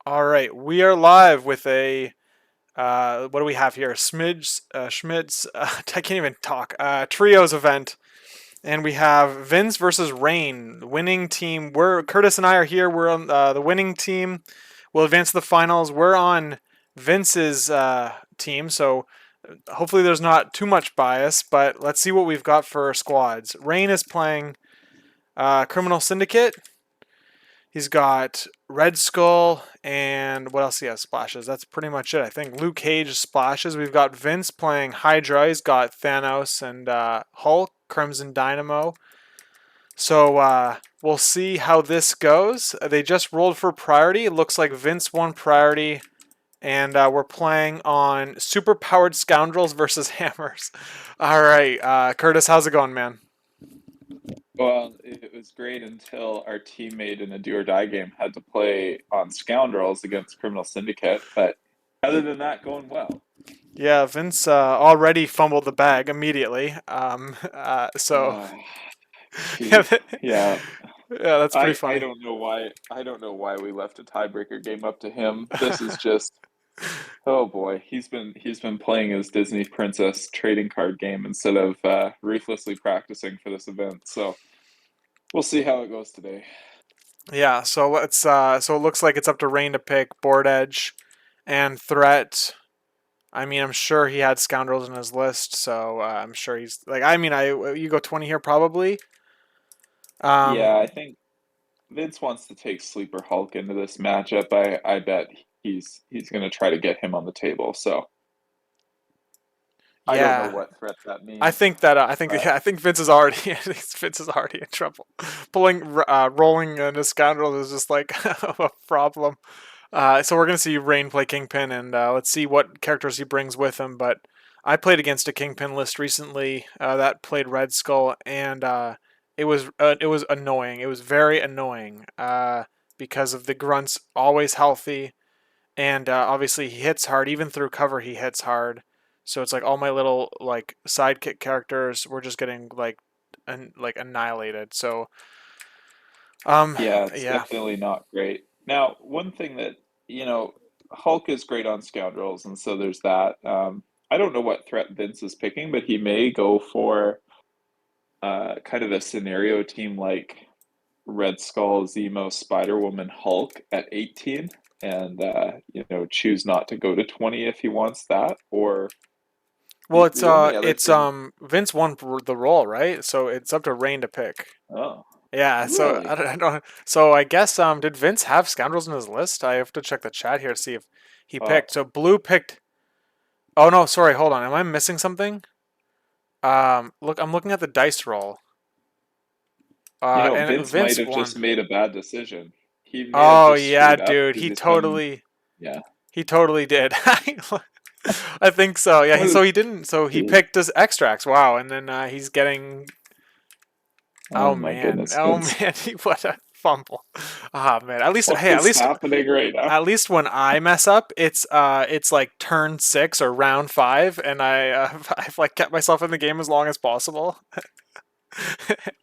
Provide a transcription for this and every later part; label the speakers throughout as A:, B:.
A: All right, we are live with a what do we have here? Schmid's I can't even talk. Trios event, and we have Vince versus Raine, winning team. We're Curtis and I are here. We're on the winning team. We'll advance to the finals. We're on Vince's team, so hopefully there's not too much bias. But let's see what we've got for squads. Raine is playing Criminal Syndicate. He's got Red Skull and what else he has? Splashes. That's pretty much it. I think Luke Cage splashes. We've got Vince playing Hydra. He's got Thanos and Hulk, Crimson Dynamo. So we'll see how this goes. They just rolled for priority. It looks like Vince won priority. And we're playing on super powered scoundrels versus hammers. All right, Curtis, how's it going, man?
B: Well, it was great until our teammate in a do or die game had to play on Scoundrels against Criminal Syndicate. But other than that, going well.
A: Yeah, Vince already fumbled the bag immediately. So
B: Uh,
A: yeah,
B: Gee, yeah.
A: yeah, that's pretty
B: I
A: funny.
B: don't know why we left a tiebreaker game up to him. This is just oh boy. He's been playing his Disney Princess trading card game instead of ruthlessly practicing for this event. So we'll see how it goes today.
A: Yeah, so let's. So it looks like it's up to Rain to pick board edge and threat. I mean, I'm sure he had scoundrels in his list, so I'm sure he's like. I mean, I you go 20 here probably.
B: Yeah, I
A: Um,
B: think Vince wants to take Sleeper Hulk into this matchup. I bet he's going to try to get him on the table. So I don't know
A: yeah,
B: what threat that
A: I
B: means,
A: think that I think
B: but
A: yeah, I think Vince is already Vince is already in trouble. Rolling into scoundrels is just like a problem. So we're gonna see Rain play Kingpin, and let's see what characters he brings with him. But I played against a Kingpin list recently that played Red Skull, and it was annoying. It was very annoying because of the grunts always healthy, and obviously he hits hard. Even through cover, he hits hard. So it's like all my little like sidekick characters were just getting like annihilated. So um
B: yeah, it's
A: yeah.
B: definitely not great. Now, one thing that, you know, Hulk is great on Scoundrels, and so there's that. I don't know what threat Vince is picking, but he may go for kind of a scenario team like Red Skull, Zemo, Spider Woman, Hulk at 18, and choose not to go to 20 if he wants that. Or
A: Well,
B: the only other
A: it's
B: thing,
A: Vince won the role, right? So it's up to Rain to pick.
B: oh,
A: Yeah, so
B: really?
A: I don't so I guess did Vince have scoundrels in his list? I have to check the chat here to see if he
B: Oh,
A: picked. So Blue picked. Oh no, sorry, hold on. Am I missing something? Look, I'm looking at the dice roll. And
B: Vince might
A: Vince
B: have just
A: won.
B: made a bad decision. He may have
A: Oh
B: just
A: yeah,
B: screwed up
A: dude,
B: because he's been, yeah.
A: he totally did. I think so. Yeah,
B: What
A: so
B: is,
A: he didn't. So he
B: geez.
A: picked his extracts. Wow, and then he's getting.
B: Oh my goodness,
A: Oh
B: Vince.
A: man, what a fumble. Ah man, at least
B: What
A: hey,
B: is happening right now?
A: at least when I mess up, it's like turn 6 or round 5, and I've like kept myself in the game as long as possible.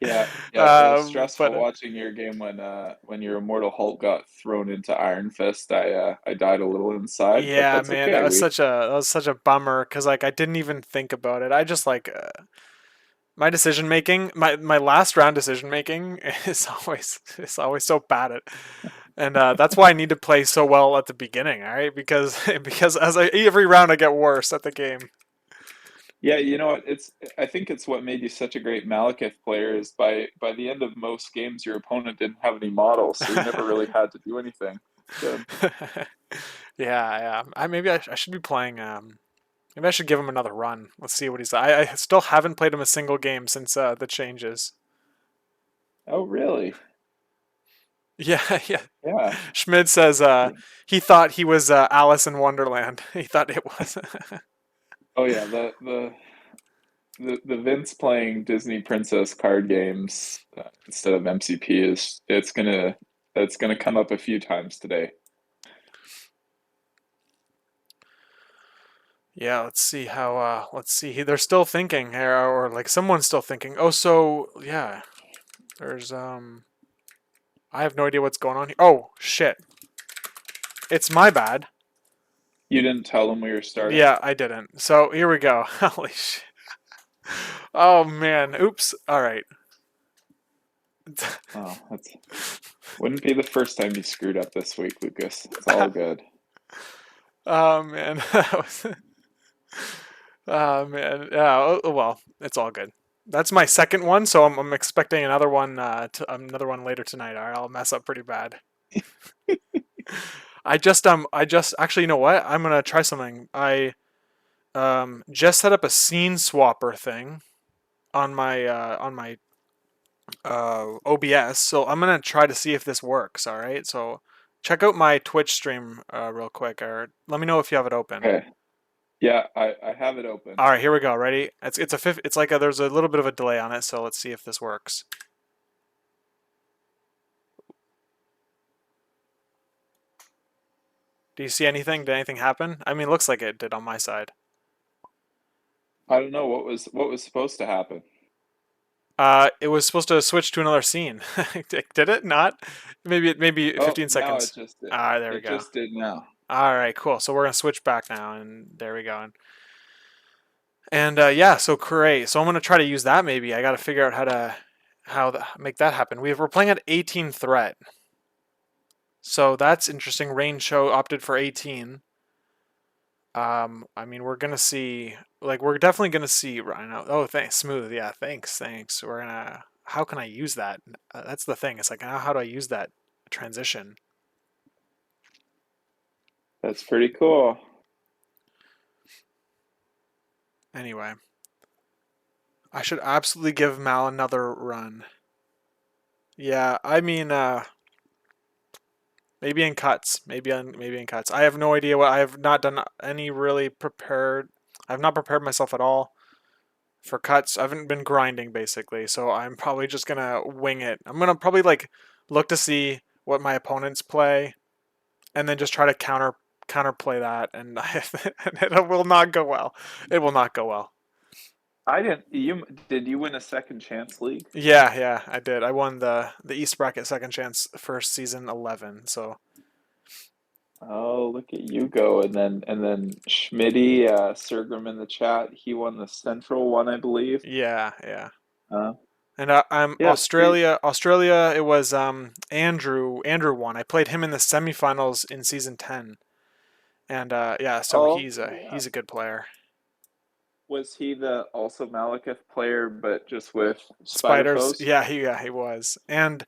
B: Yeah, yeah, it was
A: But
B: stressful watching your game when your Immortal Hulk got thrown into Iron Fist. I died a little inside, but
A: yeah,
B: that's
A: man,
B: okay. We
A: that was such a bummer because like I didn't even think about it. I just like my decision making, my last round decision making is always so bad at, and that's why I need to play so well at the beginning. All right, because every round I get worse at the game.
B: Yeah, you know what? I think it's what made you such a great Malekith player is by the end of most games, your opponent didn't have any models, so you never really had to do anything. It's good.
A: Yeah, yeah. I should be playing. Maybe I should give him another run. Let's see what he's. I still haven't played him a single game since the changes.
B: Oh, really?
A: Yeah, yeah.
B: Yeah.
A: Schmid says he thought he was Alice in Wonderland. He thought it was.
B: Oh yeah, the Vince playing Disney Princess card games instead of MCP is it's gonna come up a few times today.
A: Yeah, let's see how. Let's see. They're still thinking here, or like someone's still thinking. Oh, so yeah. There's. I have no idea what's going on here. Oh shit. It's my bad.
B: You didn't tell him we were starting?
A: Yeah, I didn't. So here we go. Holy shit. Oh man. Oops. All right.
B: Oh, that's wouldn't be the first time you screwed up this week, Lucas. It's all good.
A: Oh man. Oh man. Yeah. Well, it's all good. That's my second one, so I'm expecting another one. Another one later tonight. All right, I'll mess up pretty bad. I just actually, you know what? I'm gonna try something. I just set up a scene swapper thing on my OBS. So I'm gonna try to see if this works. All right. So check out my Twitch stream real quick, or let me know if you have it open.
B: Okay. Yeah, I have it open.
A: All right, here we go. Ready? It's a fifth. It's like there's a little bit of a delay on it. So let's see if this works. Do you see anything? Did anything happen? I mean, it looks like it did on my side.
B: I don't know what was supposed to happen.
A: It was supposed to switch to another scene. Did it not? Maybe
B: Oh,
A: 15
B: now it
A: seconds.
B: just did.
A: Ah, there we
B: It
A: go.
B: just did now.
A: All right, cool. So we're gonna switch back now, and there we go. And yeah, so great. So I'm gonna try to use that. Maybe I got to figure out make that happen. We're playing at 18 threat, so that's interesting. Rain show opted for 18. I mean, we're gonna see. Like, we're definitely gonna see Rhino. Oh, thanks, smooth. Yeah, thanks. We're gonna. How can I use that? That's the thing. It's like, how do I use that transition?
B: That's pretty cool.
A: Anyway, I should absolutely give Mal another run. Yeah, I mean, maybe in cuts. Maybe in cuts. I have no idea what I have not done any really prepared. I've not prepared myself at all for cuts. I haven't been grinding basically, so I'm probably just gonna wing it. I'm gonna probably like look to see what my opponents play, and then just try to counterplay that, and, and it will not go well. It will not go well.
B: I didn't. Did you win a second chance league?
A: Yeah, I did. I won the East bracket second chance for season 11. So
B: Oh, look at you go. And then Schmidty, Sergrim in the chat, he won the central one, I believe.
A: yeah.
B: Uh,
A: And I'm
B: yeah, it's pretty.
A: Australia. Australia. It was Andrew. Andrew won. I played him in the semifinals in season 10. And yeah, so
B: Oh, yeah.
A: he's a good player.
B: Was he the also Malekith player, but just with spider
A: Spiders.
B: foes?
A: Yeah, he was. And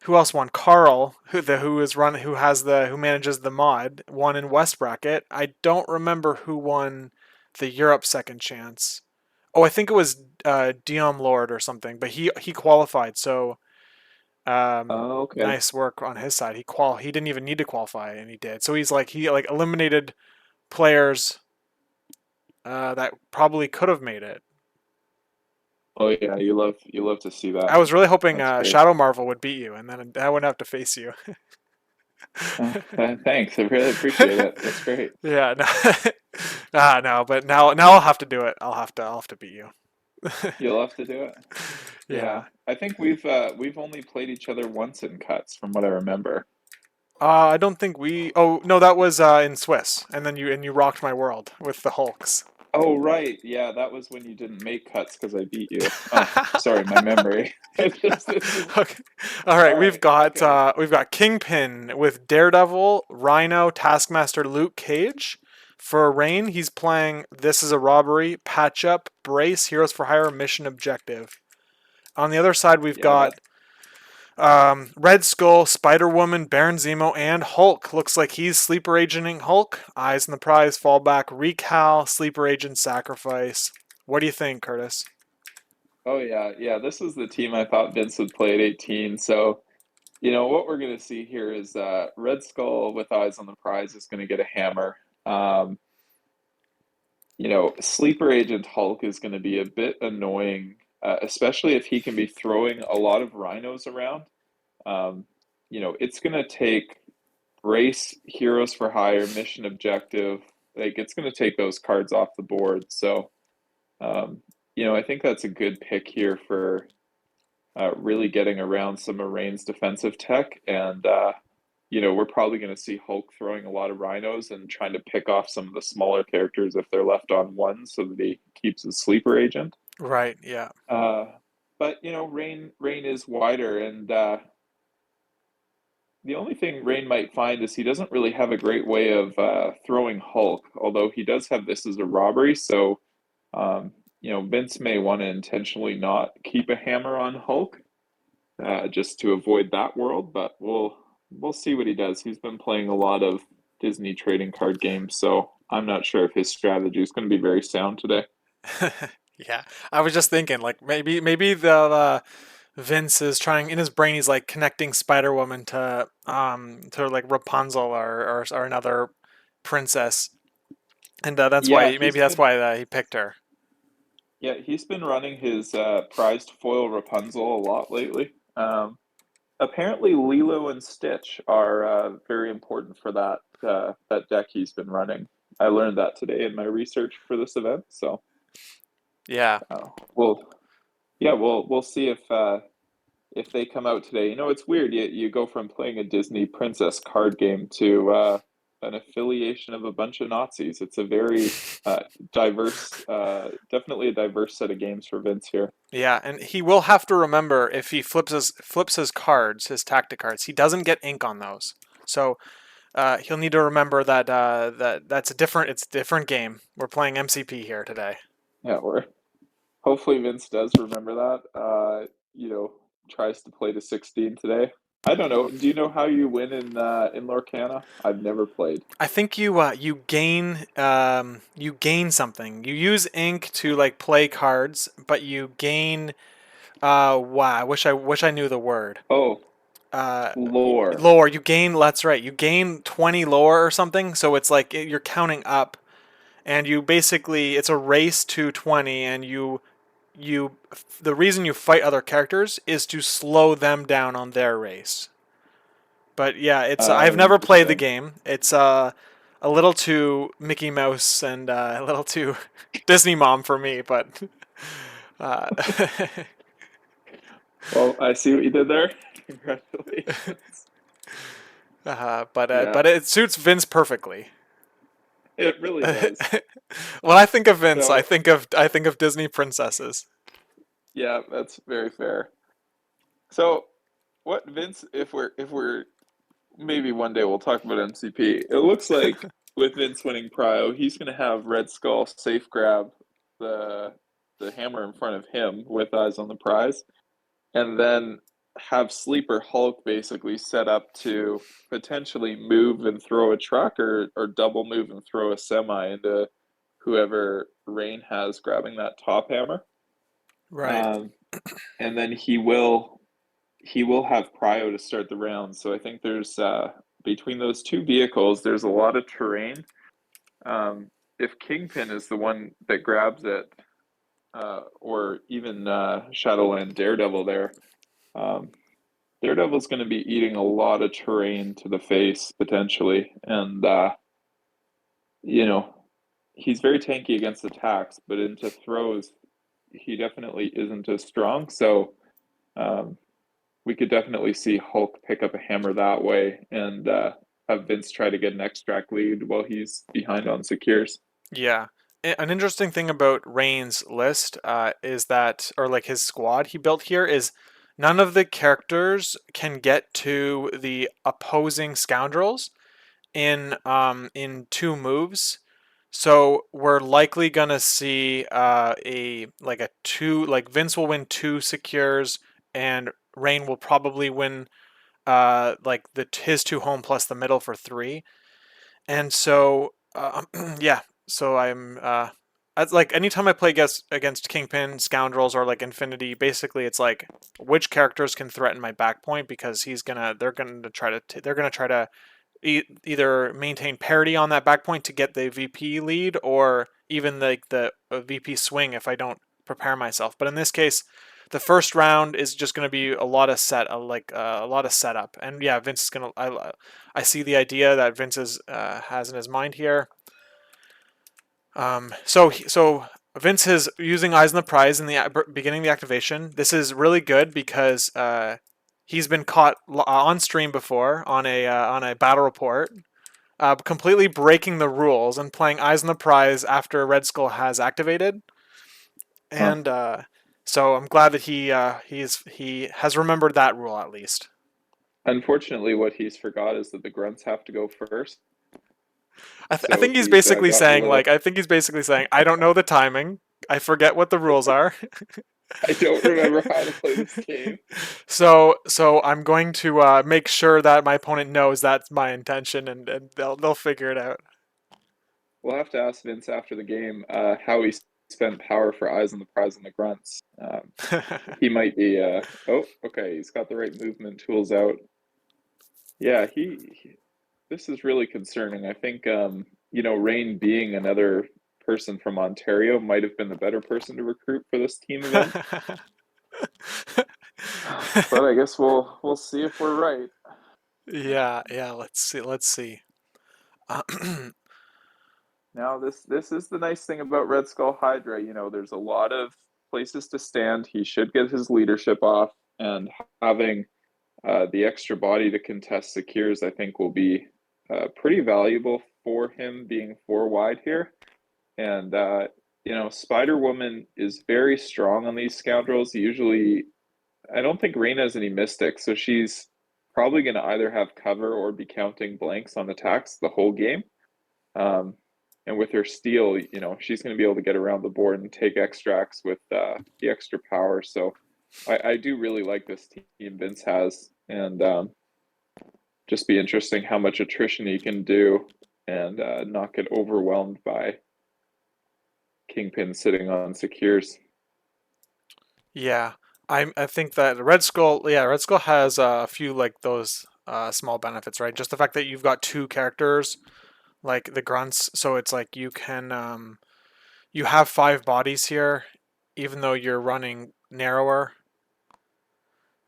A: who else won? Carl, who manages the mod, won in West bracket. I don't remember who won the Europe second chance. Oh, I think it was Dion Lord or something, but he qualified. So
B: Oh, okay.
A: nice work on his side. He didn't even need to qualify, and he did. So he like eliminated players that probably could have made it.
B: Oh yeah, you love to see that.
A: I was really hoping
B: That's great.
A: Shadow Marvel would beat you, and then I wouldn't have to face you.
B: Thanks, I really appreciate it. That's great.
A: Yeah, no, no, but now I'll have to do it. I'll have to beat you.
B: You'll have to do it. Yeah,
A: Yeah.
B: I think we've only played each other once in cuts, from what I remember.
A: I don't think we. Oh no, that was in Swiss, and then you rocked my world with the Hulks.
B: Oh, right. Yeah, that was when you didn't make cuts because I beat you. Oh, sorry, my memory.
A: Okay. All right,
B: All right. Okay.
A: we've got Kingpin with Daredevil, Rhino, Taskmaster, Luke Cage. For Rain, he's playing This Is a Robbery, Patch Up, Brace, Heroes for Hire, Mission Objective. On the other side, we've
B: Yeah,
A: got Red Skull, Spider Woman, Baron Zemo, and Hulk. Looks like he's sleeper agenting Hulk. Eyes on the prize, fallback, recal, sleeper agent, sacrifice. What do you think, Curtis?
B: oh yeah. This is the team I thought Vince would play at 18. So, what we're gonna see here is Red Skull with eyes on the prize is gonna get a hammer. Um, Sleeper Agent Hulk is gonna be a bit annoying, especially if he can be throwing a lot of rhinos around. Um, it's gonna take Race, Heroes for Hire, Mission Objective. Like it's gonna take those cards off the board. So, um, I think that's a good pick here for really getting around some of Raine's defensive tech. And we're probably going to see Hulk throwing a lot of rhinos and trying to pick off some of the smaller characters if they're left on one so that he keeps his sleeper agent.
A: Right. Yeah.
B: Uh, but Raine is wider, and the only thing Raine might find is he doesn't really have a great way of throwing Hulk, although he does have this as a robbery. So, Vince may want to intentionally not keep a hammer on Hulk just to avoid that world. But we'll see what he does. He's been playing a lot of Disney trading card games, so I'm not sure if his strategy is going to be very sound today.
A: Yeah. I was just thinking, like maybe the Vince is trying in his brain. He's like connecting Spider Woman to like Rapunzel or another princess, and that's
B: Yeah,
A: why maybe that's why he picked her.
B: he's been running his prized foil Rapunzel a lot lately. Apparently, Lilo and Stitch are very important for that deck he's been running. I learned that today in my research for this event. So,
A: Yeah.
B: uh, we'll yeah, we'll see if they come out today. It's weird. You go from playing a Disney princess card game to an affiliation of a bunch of Nazis. It's a very diverse, definitely a diverse set of games for Vince here.
A: Yeah, and he will have to remember if he flips his cards, his tactic cards, he doesn't get ink on those. So he'll need to remember that's it's a different game. We're playing MCP here today.
B: Yeah, we're hopefully Vince does remember that. You know, tries to play to 16 today. I don't know. Do you know how you win in Lorcana? I've never played.
A: I think you gain something. You use ink to like play cards, but you gain wow, I wish I knew the word.
B: Oh,
A: Uh
B: lore.
A: lore, you gain that's right. You gain 20 lore or something, so it's like you're counting up and you basically it's a race to 20 and you the reason you fight other characters is to slow them down on their race. But yeah, it's I've never played the
B: Interesting.
A: game. It's a little too Mickey Mouse and a little too Disney Mom for me, but uh,
B: Well, I see what you did there. Congratulations. Yeah,
A: but it suits Vince perfectly.
B: it really does.
A: When I think of Vince, I
B: So,
A: think of Disney princesses.
B: yeah, that's very fair. So, what Vince, if we're maybe one day we'll talk about MCP. It looks like with Vince winning Prio, he's going to have Red Skull safe grab the the hammer in front of him with eyes on the prize, and then have Sleeper Hulk basically set up to potentially move and throw a truck or double move and throw a semi into whoever Raine has grabbing that top hammer.
A: Right.
B: Um, and then he will have Prio to start the round. So I think there's between those two vehicles, there's a lot of terrain. If Kingpin is the one that grabs it, or even Shadowland Daredevil there, um, Daredevil's going to be eating a lot of terrain to the face potentially, and you know he's very tanky against attacks, but into throws, he definitely isn't as strong. So um, we could definitely see Hulk pick up a hammer that way and have Vince try to get an extract lead while he's behind on secures.
A: Yeah. An interesting thing about Rain's list is that, or like his squad he built here, is none of the characters can get to the opposing scoundrels in two moves. So we're likely gonna see a like a two like Vince will win two secures and Rain will probably win like the his two home plus the middle for three. And so, yeah. So it's like anytime I play against Kingpin, Scoundrels, or like Infinity, basically it's like which characters can threaten my back point because they're gonna try to either maintain parity on that back point to get the VP lead, or even like the VP swing if I don't prepare myself. But in this case, the first round is just going to be a lot of a lot of setup, and yeah, Vince is gonna. I see the idea that Vince has in his mind here. So Vince is using Eyes on the Prize in the beginning of the activation. This is really good because he's been caught on stream before on a battle report, completely breaking the rules and playing Eyes on the Prize after Red Skull has activated.
B: Huh.
A: And so I'm glad that he has remembered that rule at least.
B: Unfortunately, what he's forgot is that the grunts have to go first.
A: I
B: So
A: think he's
B: he's
A: basically
B: gotten a
A: saying
B: little.
A: like I think he's basically saying I don't know the timing. I forget what the rules are.
B: I don't remember how to play this game.
A: So I'm going to make sure that my opponent knows that's my intention, and they'll figure it out.
B: We'll have to ask Vince after the game how he spent power for Eyes on the Prize and the grunts. He might be. Oh, okay. He's got the right movement tools out. Yeah, this is really concerning. I think Raine being another person from Ontario might have been the better person to recruit for this team event. But I guess we'll see if we're right.
A: Yeah. Let's see. Let's see.
B: Now this is the nice thing about Red Skull Hydra. There's a lot of places to stand. He should get his leadership off, and having the extra body to contest secures, I think, will be pretty valuable for him being four wide here. And Spider Woman is very strong on these scoundrels. Usually, I don't think Raine has any mystics, so she's probably going to either have cover or be counting blanks on attacks the whole game. Um, and with her steel, she's going to be able to get around the board and take extracts with the extra power. So I do really like this team Vince has, and just be interesting how much attrition he can do and not get overwhelmed by Kingpin sitting on secures.
A: Yeah, I think that Red Skull, yeah, Red Skull has a few like those small benefits, right? Just the fact that you've got two characters like the grunts, so it's like you have five bodies here, even though you're running narrower.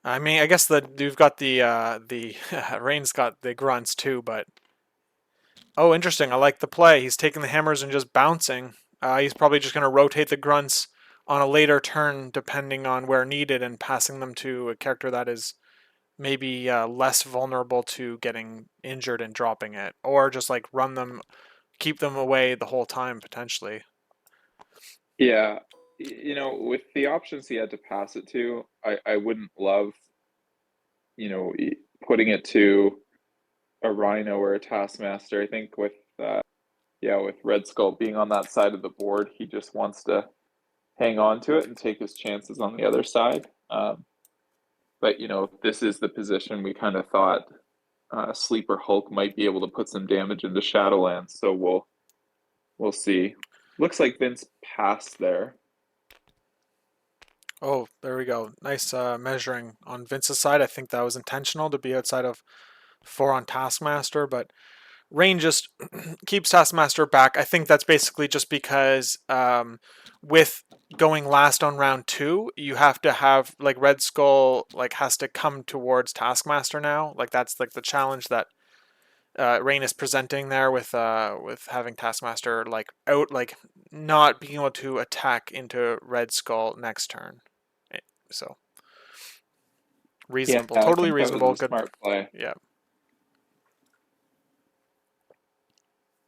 A: I mean, I guess that you've got the Rain's got the grunts too, but oh, interesting. I like the play. He's taking the hammers and just bouncing. He's probably just going to rotate the grunts on a later turn, depending on where needed, and passing them to a character that is maybe less vulnerable to getting injured and dropping it, or just like run them, keep them away the whole time potentially.
B: Yeah, with the options he had to pass it to, I wouldn't love, you know, putting it to a Rhino or a Taskmaster. I think with Red Skull being on that side of the board, he just wants to hang on to it and take his chances on the other side. But this is the position we kind of thought Sleeper Hulk might be able to put some damage into Shadowlands. So we'll see. Looks like Vince passed there.
A: Oh, there we go. Nice measuring on Vince's side. I think that was intentional to be outside of four on Taskmaster, but Rain just keeps Taskmaster back. I think that's basically just because with going last on round two, you have to have like Red Skull like has to come towards Taskmaster now. Like that's like the challenge that Rain is presenting there with having Taskmaster like out like not being able to attack into Red Skull next turn. So
B: Yeah,
A: reasonable,
B: I
A: totally
B: think that was
A: reasonable.
B: a
A: Good,
B: smart play.
A: yeah.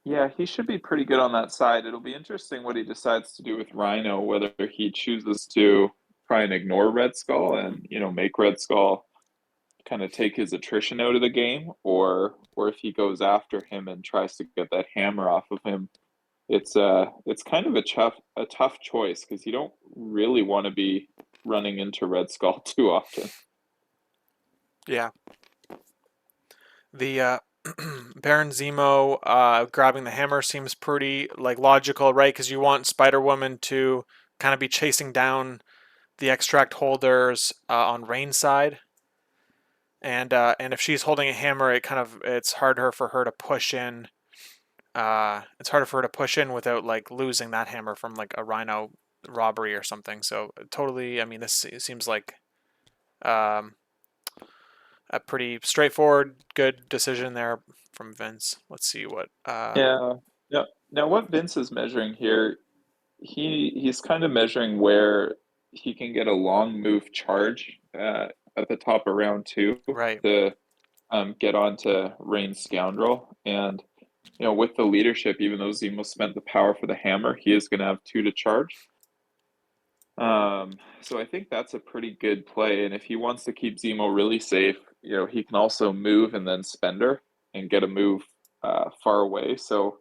B: Yeah, he should be pretty good on that side. It'll be interesting what he decides to do with Rhino, whether he chooses to try and ignore Red Skull and, make Red Skull kind of take his attrition out of the game, or if he goes after him and tries to get that hammer off of him. It's kind of a tough choice because you don't really want to be running into Red Skull too often.
A: Yeah. The Baron Zemo grabbing the hammer seems pretty like logical, right? Because you want Spider Woman to kind of be chasing down the extract holders on Rain's side, and if she's holding a hammer, it's harder for her to push in. It's harder for her to push in without like losing that hammer from like a Rhino robbery or something. So totally, I mean, this seems like um, a pretty straightforward, good decision there from Vince. Let's see what.
B: Yeah. Now what Vince is measuring here, he's kind of measuring where he can get a long move charge at the top of round two
A: Right.
B: to get onto Raine's Scoundrel. And, with the leadership, even though Zemo spent the power for the hammer, he is going to have two to charge. So I think that's a pretty good play. And if he wants to keep Zemo really safe, he can also move and then spender and get a move far away. So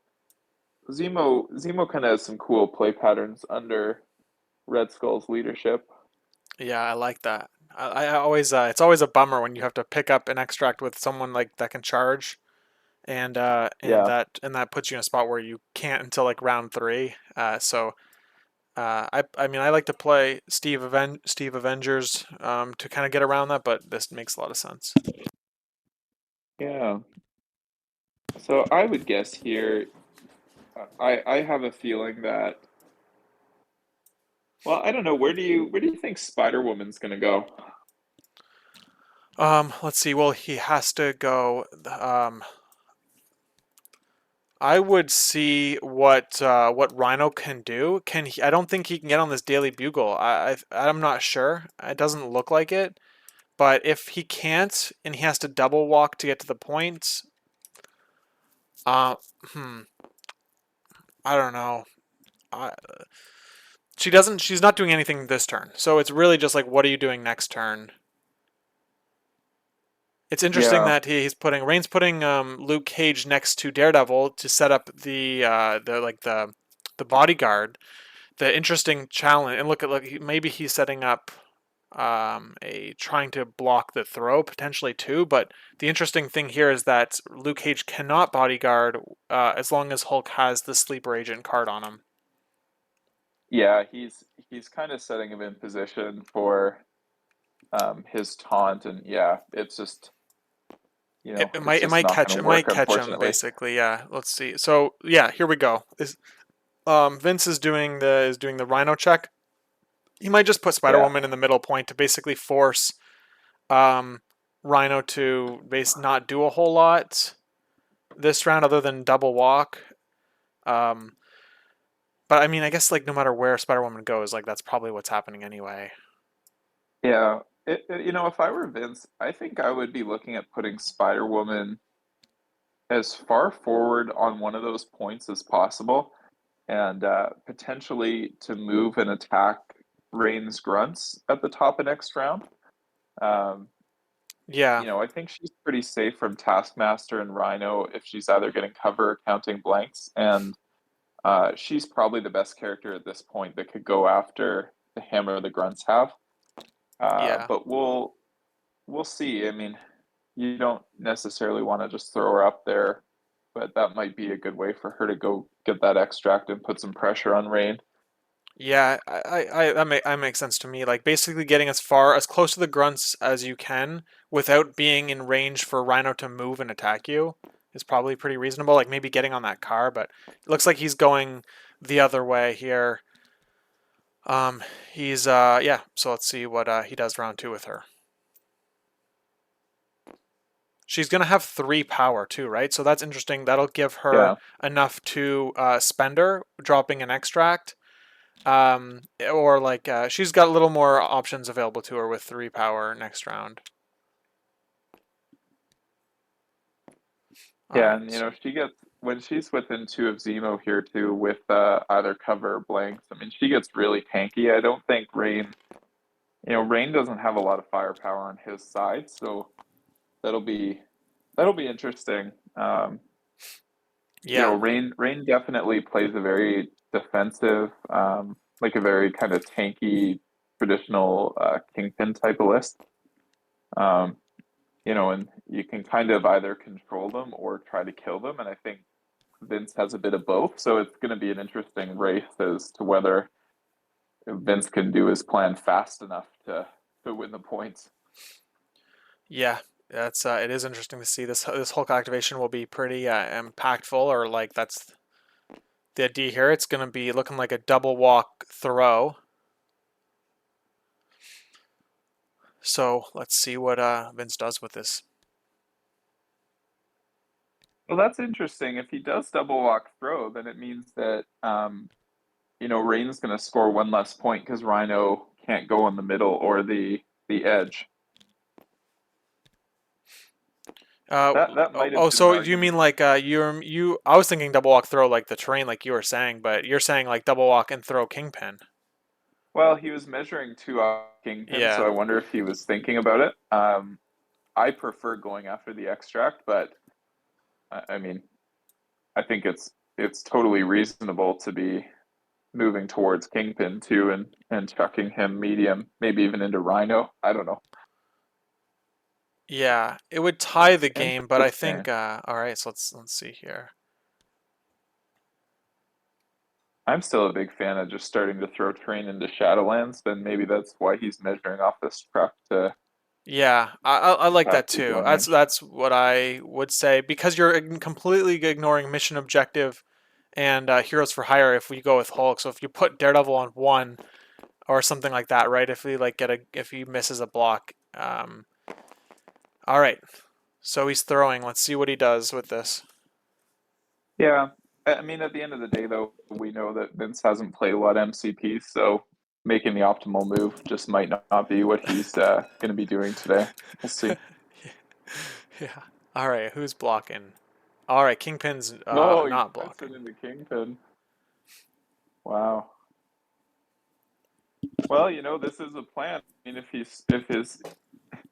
B: Zemo kind of has some cool play patterns under Red Skull's leadership.
A: Yeah, I like that. I always it's always a bummer when you have to pick up an extract with someone like that can charge,
B: Yeah.
A: and that puts you in a spot where you can't until like round three. I mean I like to play Steve Avengers to kind of get around that, but this makes a lot of sense.
B: Yeah. So I would guess here, I have a feeling that, well, I don't know, where do you think Spider Woman's gonna go?
A: Let's see. Well, he has to go. I would see what Rhino can do. Can he? I don't think he can get on this Daily Bugle. I'm not sure. It doesn't look like it. But if he can't and he has to double walk to get to the point, uh, hmm, I don't know. I, she doesn't. She's not doing anything this turn. So it's really just like, what are you doing next turn? It's interesting
B: Yeah,
A: that Raine's putting Luke Cage next to Daredevil to set up the bodyguard. The interesting challenge, and look, maybe he's setting up a trying to block the throw potentially too. But the interesting thing here is that Luke Cage cannot bodyguard as long as Hulk has the sleeper agent card on him.
B: yeah, he's kind of setting him in position for his taunt, and yeah, it's just, it's
A: It
B: just
A: might
B: not
A: catch
B: going to work,
A: him
B: unfortunately.
A: basically. Yeah, let's see. So yeah, here we go. Vince is doing the Rhino check. He might just put Spider
B: Yeah,
A: Woman in the middle point to basically force um, Rhino to not do a whole lot this round other than double walk. Um, but I mean, I guess like no matter where Spider Woman goes, like that's probably what's happening anyway.
B: yeah. If I were Vince, I think I would be looking at putting Spider Woman as far forward on one of those points as possible, and potentially to move and attack Raine's grunts at the top of next round. Um,
A: Yeah,
B: I think she's pretty safe from Taskmaster and Rhino if she's either getting cover or counting blanks, and she's probably the best character at this point that could go after the hammer the grunts have.
A: yeah,
B: But we'll see. I mean, you don't necessarily want to just throw her up there, but that might be a good way for her to go get that extract and put some pressure on Rain.
A: yeah. That makes sense to me. Like basically getting as close to the grunts as you can without being in range for Rhino to move and attack you is probably pretty reasonable. Like maybe getting on that car, but it looks like he's going the other way here. He's yeah. So let's see what he does round two with her. She's gonna have three power too, right? So that's interesting. That'll give her
B: Yeah,
A: enough to spender, dropping an extract. Or like she's got a little more options available to her with three power next round. All
B: yeah,
A: right.
B: and she gets when she's within two of Zemo here too with either cover or blanks. I mean, she gets really tanky. I don't think Rain, Rain doesn't have a lot of firepower on his side, so that'll be that'll be interesting.
A: Yeah.
B: Rain definitely plays a very defensive, like a very kind of tanky, traditional kingpin type of list. Um, and you can kind of either control them or try to kill them, and I think Vince has a bit of both. So it's going to be an interesting race as to whether Vince can do his plan fast enough to win the points.
A: Yeah. That's it is interesting to see this Hulk activation will be pretty impactful, or like that's the idea here. It's gonna be looking like a double walk throw. So let's see what Vince does with this.
B: Well, that's interesting. If he does double walk throw, then it means that Rain's going to score one less point because Rhino can't go in the middle or the edge. That might have
A: Oh,
B: been an
A: so you mean
B: argument.
A: like you? I was thinking double walk throw like the terrain, like you were saying, but you're saying like double walk and throw kingpin.
B: Well, he was measuring two kingpins, so
A: Yeah,
B: I wonder if he was thinking about it. I prefer going after the extract, but I mean, I think it's totally reasonable to be moving towards Kingpin too and chucking him medium, maybe even into Rhino. I don't know.
A: yeah. It would tie the game, but I think
B: Interesting.
A: all right. So let's see here.
B: I'm still a big fan of just starting to throw terrain into Shadowlands, then maybe that's why he's measuring off this truck to
A: Yeah, I like that
B: possibly
A: too.
B: go in
A: That's
B: range.
A: that's what I would say because you're completely ignoring mission objective and heroes for hire if we go with Hulk. So if you put Daredevil on one or something like that, right? If we like if he misses a block. All right. So he's throwing. Let's see what he does with this.
B: Yeah. I mean, at the end of the day, though, we know that Vince hasn't played a lot of MCP, so making the optimal move just might not be what he's going to be doing today. We'll see.
A: Yeah. All right. Who's blocking? All right. Kingpin's
B: Oh, he
A: not
B: puts it
A: blocking.
B: into Kingpin. Wow. Well, this is a plan. I mean,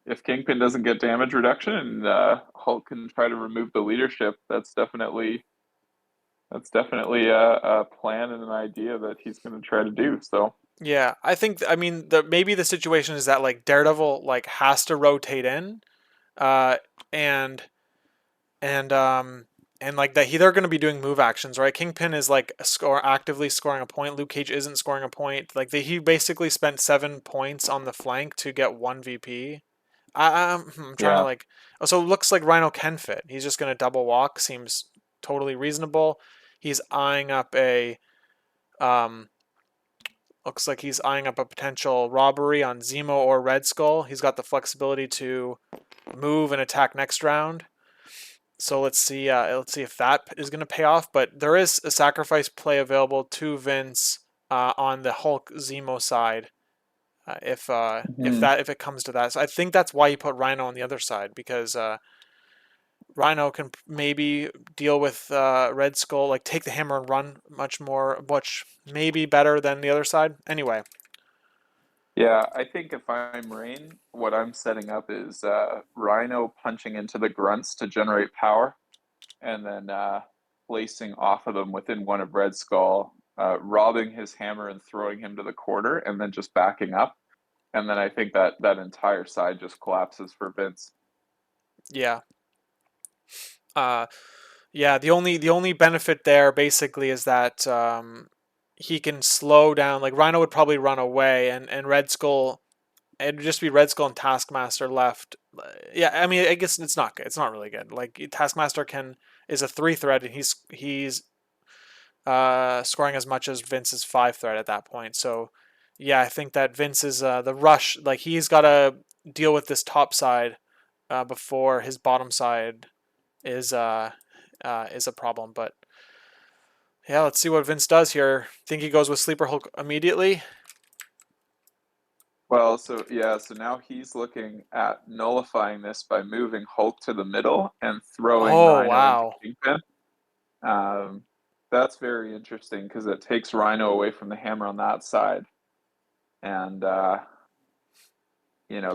B: if Kingpin doesn't get damage reduction and Hulk can try to remove the leadership, that's definitely a plan and an idea that he's going to try to do. So
A: Yeah, I think I mean the maybe the situation is that like Daredevil like has to rotate in, uh, and and um and like that they're going to be doing move actions, right? Kingpin is like actively scoring a point. Luke Cage isn't scoring a point. Like he basically spent 7 points on the flank to get one VP. I'm trying to
B: yeah,
A: like. Oh, so it looks like Rhino can fit. He's just going to double walk. Seems totally reasonable. He's eyeing up a um Looks like he's eyeing up a potential robbery on Zemo or Red Skull. He's got the flexibility to move and attack next round. So let's see. Let's see if that is going to pay off. But there is a sacrifice play available to Vince on the Hulk Zemo side.
B: hmm
A: If it comes to that, so I think that's why he put Rhino on the other side because Rhino can maybe deal with Red Skull, like take the hammer and run much maybe better than the other side. Anyway,
B: yeah. I think if I'm Rain, what I'm setting up is Rhino punching into the grunts to generate power, and then placing off of them within one of Red Skull, robbing his hammer and throwing him to the corner, and then just backing up. And then I think that entire side just collapses for Vince.
A: yeah. Uh, yeah, the only benefit there basically is that he can slow down. Like Rhino would probably run away, and Red Skull. It'd just be Red Skull and Taskmaster left. Yeah, I mean, I guess it's not good. It's not really good. Like Taskmaster is a 3 threat, and he's scoring as much as Vince's 5 threat at that point. So yeah, I think that Vince is the rush. Like he's got to deal with this top side before his bottom side is a problem. But yeah, let's see what Vince does here. Think he goes with Sleeper Hulk immediately?
B: Well, so yeah, so now he's looking at nullifying this by moving Hulk to the middle and throwing
A: Oh
B: Rhino into
A: wow.
B: Kingpin. Um, that's very interesting because it takes Rhino away from the hammer on that side, and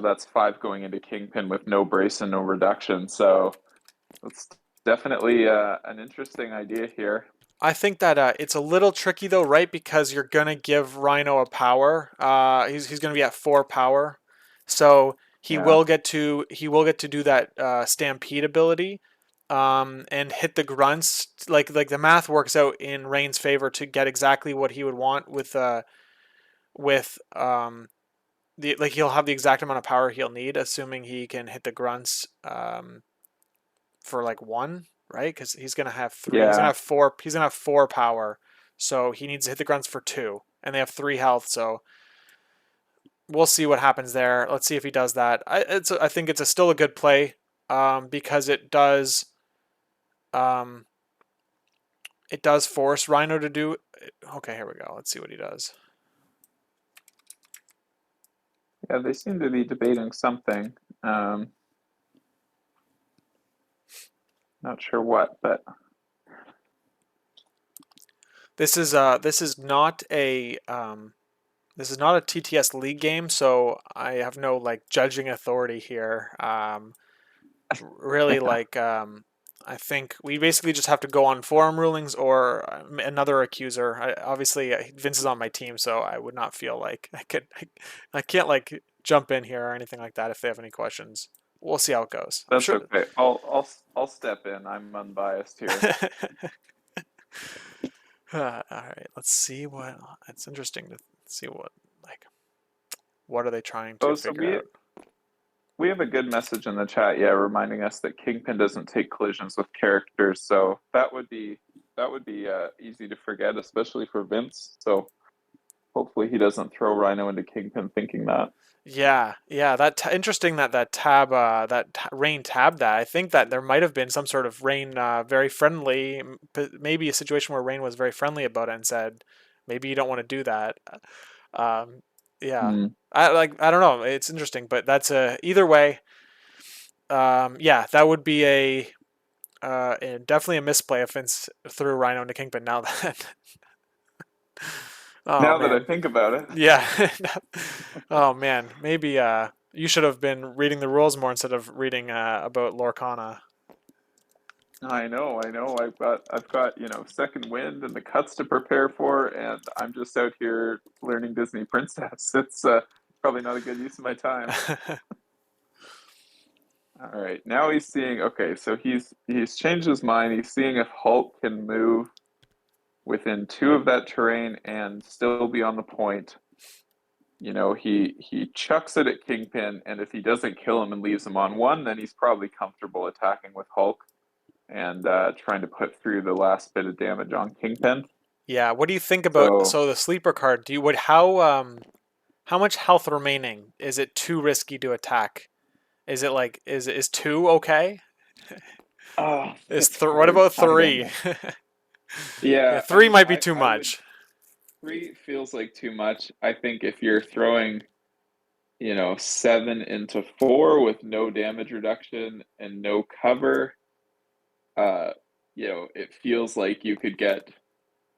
B: that's five going into Kingpin with no brace and no reduction. So it's definitely an interesting idea here.
A: I think that it's a little tricky though, right? Because you're gonna give Rhino a power. He's gonna be at 4 power, so
B: Yeah,
A: he will get to do that stampede ability, and hit the grunts. Like the math works out in Raine's favor to get exactly what he would want with the like he'll have the exact amount of power he'll need, assuming he can hit the grunts for like 1, right? Because he's gonna have 3. He's gonna
B: yeah,
A: have 4. He's gonna have 4 power, so he needs to hit the grunts for 2, and they have 3 health. So we'll see what happens there. Let's see if he does that. I think it's still a good play, because um, it does force Rhino to do. Okay, here we go. Let's see what he does.
B: yeah. They seem to be debating something. Um, Not sure what, but
A: This is not a this is not a TTS league game, so I have no like judging authority here. Really, like I think we basically just have to go on forum rulings or another accuser. Obviously, Vince is on my team, so I would not feel like I can't like jump in here or anything like that if they have any questions. We'll see how it goes. I'm
B: that's
A: sure.
B: okay. I'll step in. I'm unbiased here.
A: All right, let's see what. It's interesting to see like what are they trying to
B: Oh, so
A: figure out.
B: we have a good message in the chat, yeah, reminding us that Kingpin doesn't take collisions with characters, so that would be easy to forget, especially for Vince. So hopefully he doesn't throw Rhino into Kingpin thinking that.
A: Yeah, yeah, interesting that Raine tabbed that. I think that there might have been some sort of Raine very friendly, maybe a situation where Raine was very friendly about it and said, maybe you don't want to do that. Um, yeah,
B: Hmm.
A: I don't know. It's interesting, but that's a either way. Yeah, that would be definitely a misplay if Vince threw Rhino into Kingpin. Now that, oh
B: Now that I
A: man,
B: think about it,
A: yeah. Oh man, maybe you should have been reading the rules more instead of reading about Lorcana.
B: I know, I've got, Second Wind and the cuts to prepare for, and I'm just out here learning Disney Princess. It's probably not a good use of my time. All right, now he's seeing, okay, so he's changed his mind. He's seeing if Hulk can move within two of that terrain and still be on the point. He chucks it at Kingpin, and if he doesn't kill him and leaves him on one, then he's probably comfortable attacking with Hulk and trying to put through the last bit of damage on Kingpin.
A: Yeah, what do you think about
B: So,
A: so the sleeper card? Do you would how much health remaining? Is it too risky to attack? Is it like is two okay? Is
B: it's
A: what
B: hard.
A: about
B: I don't
A: three?
B: know.
A: Yeah,
B: Yeah, I
A: three
B: mean,
A: might be too
B: I would
A: much.
B: three feels like too much. I think if you're throwing, seven into four with no damage reduction and no cover, uh, it feels like you could get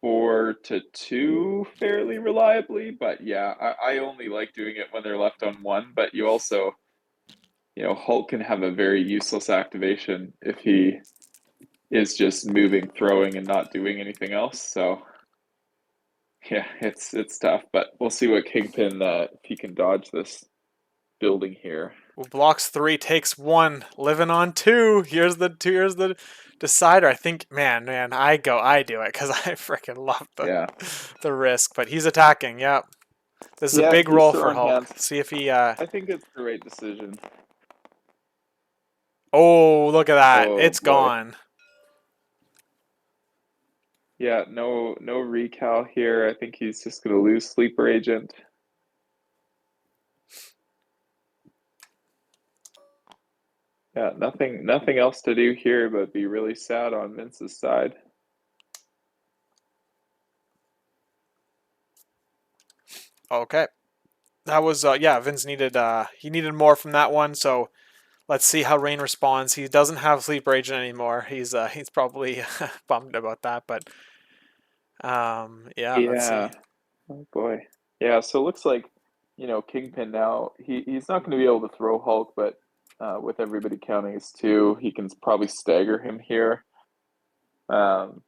B: 4 to 2 fairly reliably. But yeah, I only like doing it when they're left on one. But you also, Hulk can have a very useless activation if he is just moving, throwing, and not doing anything else. So yeah, it's tough, but we'll see what Kingpin if he can dodge this building here.
A: Well, blocks three, takes one, living on two. Here's the two. Here's the decider. I think, man, I do it because I freaking love
B: Yeah,
A: the risk. But he's attacking. Yep. This is a
B: yeah,
A: big
B: he's
A: roll for
B: throwing
A: Hulk.
B: hands.
A: See if he.
B: I think it's the right decision.
A: Oh, look at that!
B: Oh
A: It's
B: boy,
A: gone.
B: yeah, no recal here. I think he's just gonna lose sleeper agent. Yeah, nothing else to do here but be really sad on Vince's side.
A: Okay. That was yeah. Vince needed he needed more from that one. So let's see how Rain responds. He doesn't have sleeper agent anymore. He's probably bummed about that. But yeah. Let's see.
B: Yeah. Oh boy. Yeah, so it looks like, Kingpin now, he's not going to be able to throw Hulk, but with everybody counting as two, he can probably stagger him here. Um,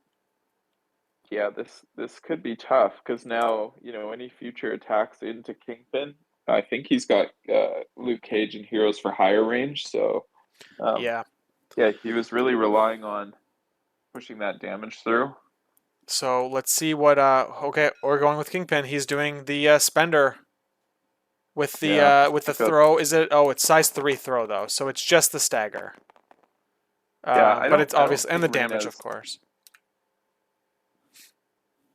B: yeah, this could be tough because now, any future attacks into Kingpin, I think he's got Luke Cage and Heroes for higher range, so um,
A: Yeah.
B: yeah, he was really relying on pushing that damage through.
A: So let's see what okay, we're going with Kingpin. He's doing the spender
B: Yeah,
A: with the
B: I've got
A: throw. Is it it's size 3 throw though. So it's just the stagger.
B: yeah,
A: But it's
B: I don't
A: obvious and
B: think
A: the
B: Rain
A: damage of
B: has.
A: course.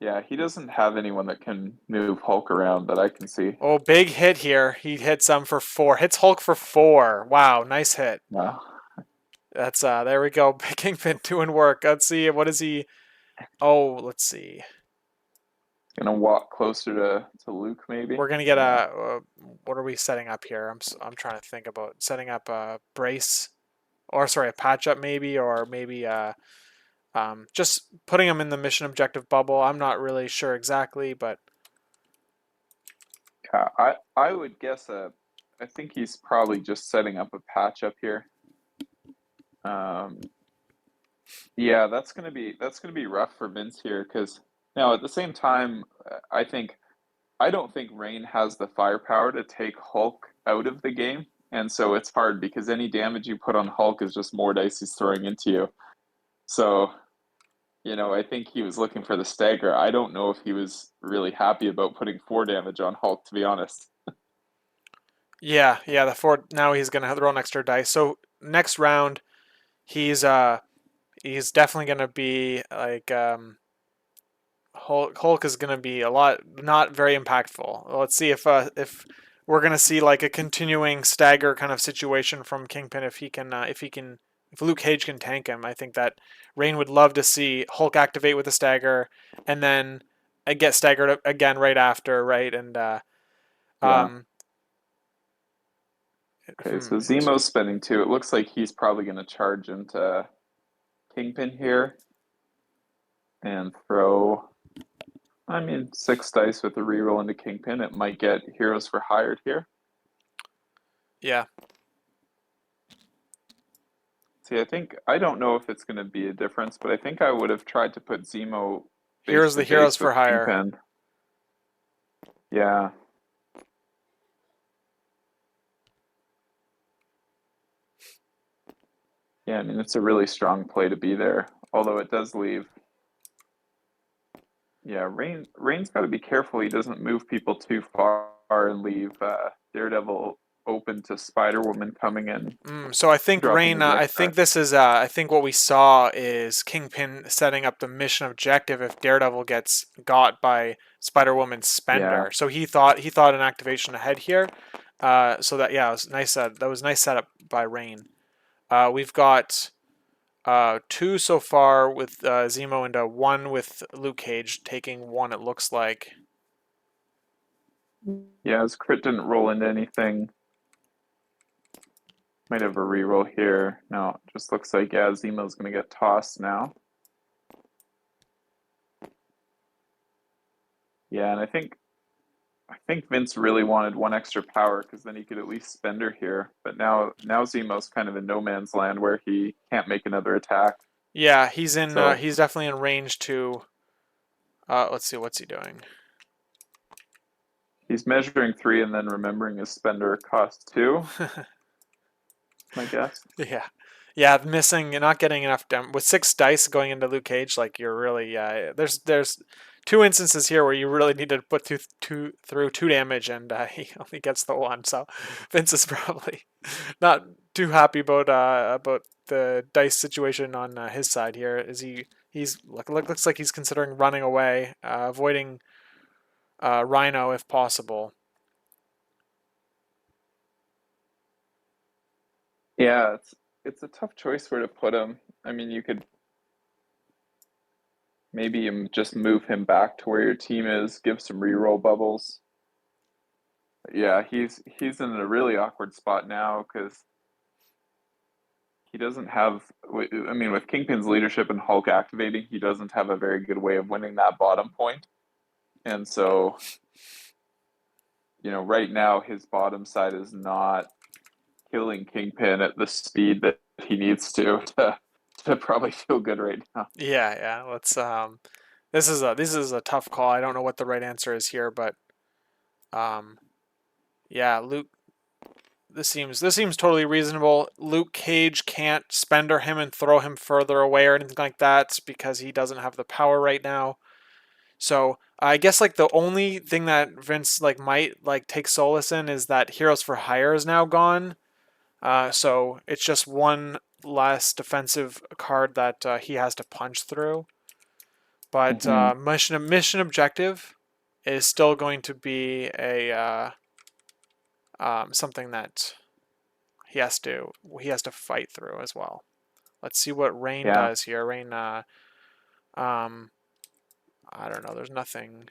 B: Yeah, he doesn't have anyone that can move Hulk around that I can see.
A: Oh, big hit here. He hits some for 4. Hits Hulk for 4. Wow, nice hit.
B: No.
A: That's there we go. Kingpin doing work. Let's see what is he. Oh, let's see.
B: Gonna walk closer to Luke, maybe.
A: We're gonna get
B: Yeah.
A: a. What are we setting up here? I'm trying to think about setting up a brace. or sorry, a patch up maybe, or maybe just putting him in the mission objective bubble. I'm not really sure exactly, but
B: Yeah, I would guess I think he's probably just setting up a patch up here. Yeah, that's gonna be rough for Vince here because now at the same time, I don't think Raine has the firepower to take Hulk out of the game, and so it's hard because any damage you put on Hulk is just more dice he's throwing into you. So, I think he was looking for the stagger. I don't know if he was really happy about putting 4 damage on Hulk, to be honest.
A: yeah, the four now he's gonna throw an extra dice. So next round, he's he's definitely gonna be like Hulk is gonna be a lot not very impactful. Let's see if we're gonna see like a continuing stagger kind of situation from Kingpin if Luke Cage can tank him. I think that Raine would love to see Hulk activate with a stagger and then get staggered again right after, right? And
B: Yeah.
A: um,
B: Okay, so Zemo's spending 2. It looks like he's probably going to charge into Kingpin here and throw, 6 dice with a reroll into Kingpin. It might get Heroes for Hired here.
A: yeah,
B: See, I don't know if it's going to be a difference, but I think I would have tried to put Zemo face
A: here's
B: to
A: the heroes
B: face
A: for
B: with
A: hire.
B: Kingpin. Yeah. Yeah, it's a really strong play to be there. Although it does leave. Yeah, Raine's got to be careful he doesn't move people too far and leave Daredevil open to Spider-Woman coming in,
A: So I think
B: dropping
A: Rain.
B: his
A: I
B: extra.
A: think this is. I think what we saw is Kingpin setting up the mission objective if Daredevil gets got by Spider Woman's
B: Yeah,
A: Spender. So he thought an activation ahead here. So that yeah, it was nice. That was nice setup by Rain. We've got 2 so far with Zemo and 1 with Luke Cage taking 1. It looks like.
B: yeah. His crit didn't roll into anything. Might have a reroll here. No, it just looks like Zemo's gonna get tossed now. Yeah, and I think Vince really wanted 1 extra power because then he could at least spend her here. But now Zemo's kind of in no man's land where he can't make another attack.
A: Yeah, he's in.
B: So
A: He's definitely in range to. Let's see what's he doing.
B: he's measuring 3 and then remembering his spender costs 2, my guess.
A: Yeah, yeah, missing, not getting enough with 6 dice going into Luke Cage. Like you're really, there's 2 instances here where you really need to put through 2 damage, and he only gets the 1. So Vince is probably not too happy about the dice situation on his side here. Is looks like he's considering running away, avoiding Rhino if possible.
B: Yeah, it's a tough choice where to put him. You could maybe just move him back to where your team is, give some reroll bubbles. Yeah, he's in a really awkward spot now because he doesn't have. With Kingpin's leadership and Hulk activating, he doesn't have a very good way of winning that bottom point. And so, right now his bottom side is not killing Kingpin at the speed that he needs to probably feel good right now.
A: Yeah. Let's this is a tough call. I don't know what the right answer is here, but um, yeah, Luke. This seems totally reasonable. Luke Cage can't spender him and throw him further away or anything like that because he doesn't have the power right now. So I guess like the only thing that Vince like might like take solace in is that Heroes for Hire is now gone. So it's just one less defensive card that he has to punch through. But
B: Mm-hmm.
A: mission objective is still going to be a something that he has to fight through as well. Let's see what Rain
B: Yeah.
A: does here. Rain, um, I don't know. There's nothing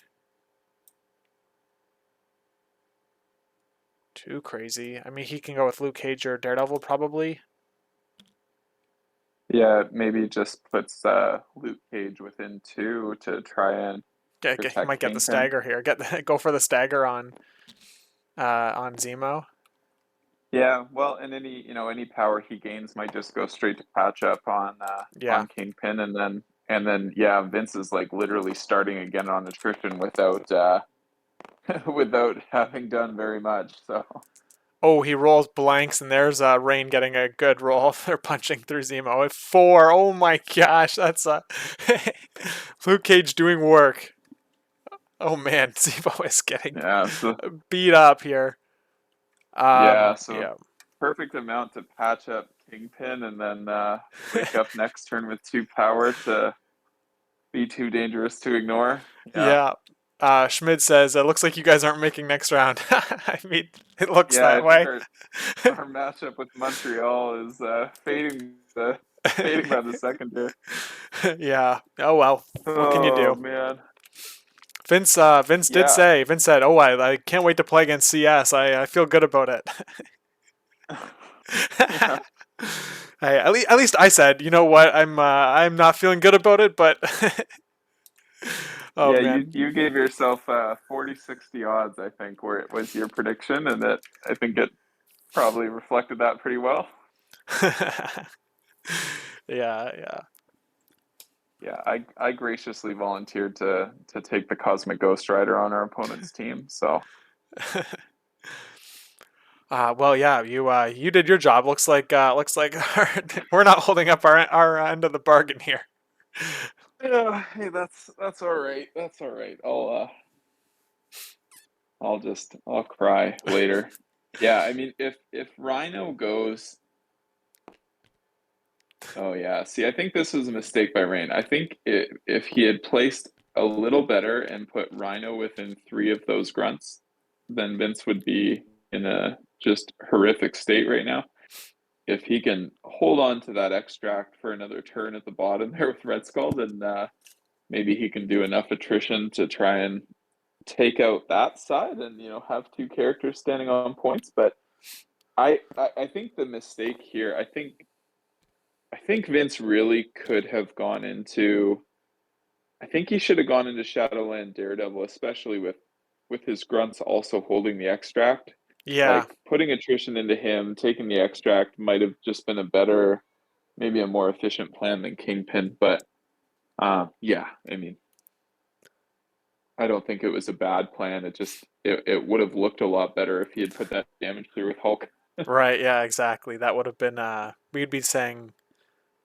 A: too crazy. I mean, he can go with Luke Cage or Daredevil probably.
B: Yeah, maybe just puts Luke Cage within two to try and
A: He
B: protect
A: might get the
B: Kingpin.
A: stagger here. Go for the stagger on Zemo.
B: Yeah, well, and any power he gains might just go straight to patch up
A: Yeah,
B: on Kingpin, and then yeah, Vince is like literally starting again on attrition without without having done very much. So
A: oh, he rolls blanks, and there's Raine getting a good roll. They're punching through Zemo at 4. Oh my gosh, that's Luke Cage doing work. Oh man, Zemo is getting
B: yeah, so
A: beat up here.
B: yeah, so
A: Yeah,
B: perfect amount to patch up Kingpin, and then wake up next turn with two power to be too dangerous to ignore. Yeah,
A: yeah. Schmid says, "It looks like you guys aren't making next round." I mean, it looks
B: yeah, I
A: that
B: think
A: way.
B: our matchup with Montreal is fading by the second here.
A: Yeah. Oh well. What can you
B: Oh
A: do?
B: man.
A: Vince did
B: Yeah.
A: say. Vince said, "Oh, I can't wait to play against CS. I feel good about it."
B: Yeah.
A: Hey, at least I said, you know what? I'm not feeling good about it, but oh
B: Yeah, you
A: man.
B: you gave yourself 40-60 odds, I think, where it was your prediction, and that I think it probably reflected that pretty well.
A: Yeah, yeah.
B: Yeah, I graciously volunteered to take the Cosmic Ghost Rider on our opponent's team. So
A: Well, yeah, you did your job. Looks like we're not holding up our end of the bargain here.
B: yeah, hey, that's all right. That's all right. I'll cry later. Yeah, I mean if Rhino goes, oh yeah. See, I think this was a mistake by Rain. I think if he had placed a little better and put Rhino within three of those grunts, then Vince would be in a just horrific state right now. If he can hold on to that extract for another turn at the bottom there with Red Skull, then maybe he can do enough attrition to try and take out that side and have two characters standing on points. But I think the mistake here, I think Vince really could have gone into. I think he should have gone into Shadowland Daredevil, especially with his grunts also holding the extract.
A: Yeah,
B: Like putting attrition into him, taking the extract might have just been a better, maybe a more efficient plan than Kingpin. But yeah, I mean, I don't think it was a bad plan. It would have looked a lot better if he had put that damage through with Hulk.
A: right. Yeah, exactly. That would have been. We'd be saying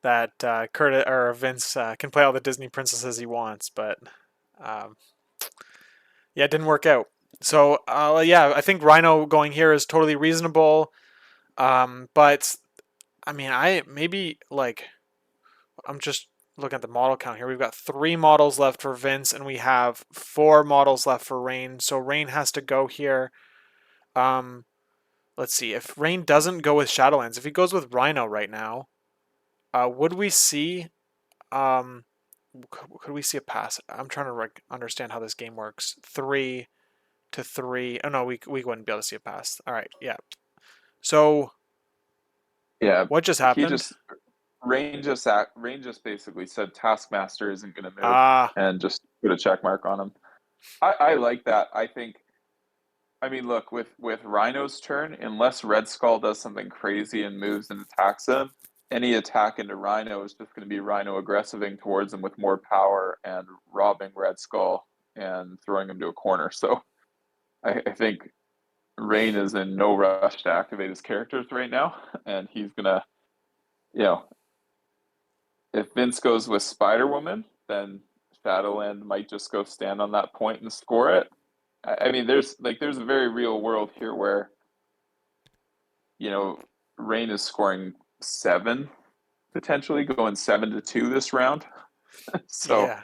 A: that Curtis or Vince can play all the Disney princesses he wants, but um, yeah, it didn't work out. So yeah, I think Rhino going here is totally reasonable. But I mean, I maybe like I'm just looking at the model count here. We've got 3 models left for Vince, and we have 4 models left for Raine. So Raine has to go here. Um, let's see. If Raine doesn't go with Shadowlands, if he goes with Rhino right now, would we see? Um, could we see a pass? I'm trying to understand how this game works. 3 to 3. Oh no, we wouldn't be able to see a pass. All right, yeah. So
B: Yeah,
A: what just
B: he
A: happened?
B: just Rain just basically said Taskmaster isn't going to move
A: Ah,
B: and just put a check mark on him. I like that. I mean, look, with Rhino's turn, unless Red Skull does something crazy and moves and attacks him, any attack into Rhino is just going to be Rhino aggressiving towards him with more power and robbing Red Skull and throwing him to a corner. So I think Rain is in no rush to activate his characters right now, and he's gonna, you know, if Vince goes with Spider Woman, then Shadowland might just go stand on that point and score it. I mean, there's a very real world here where you know Rain is scoring 7, potentially going 7-2 this round. So
A: yeah.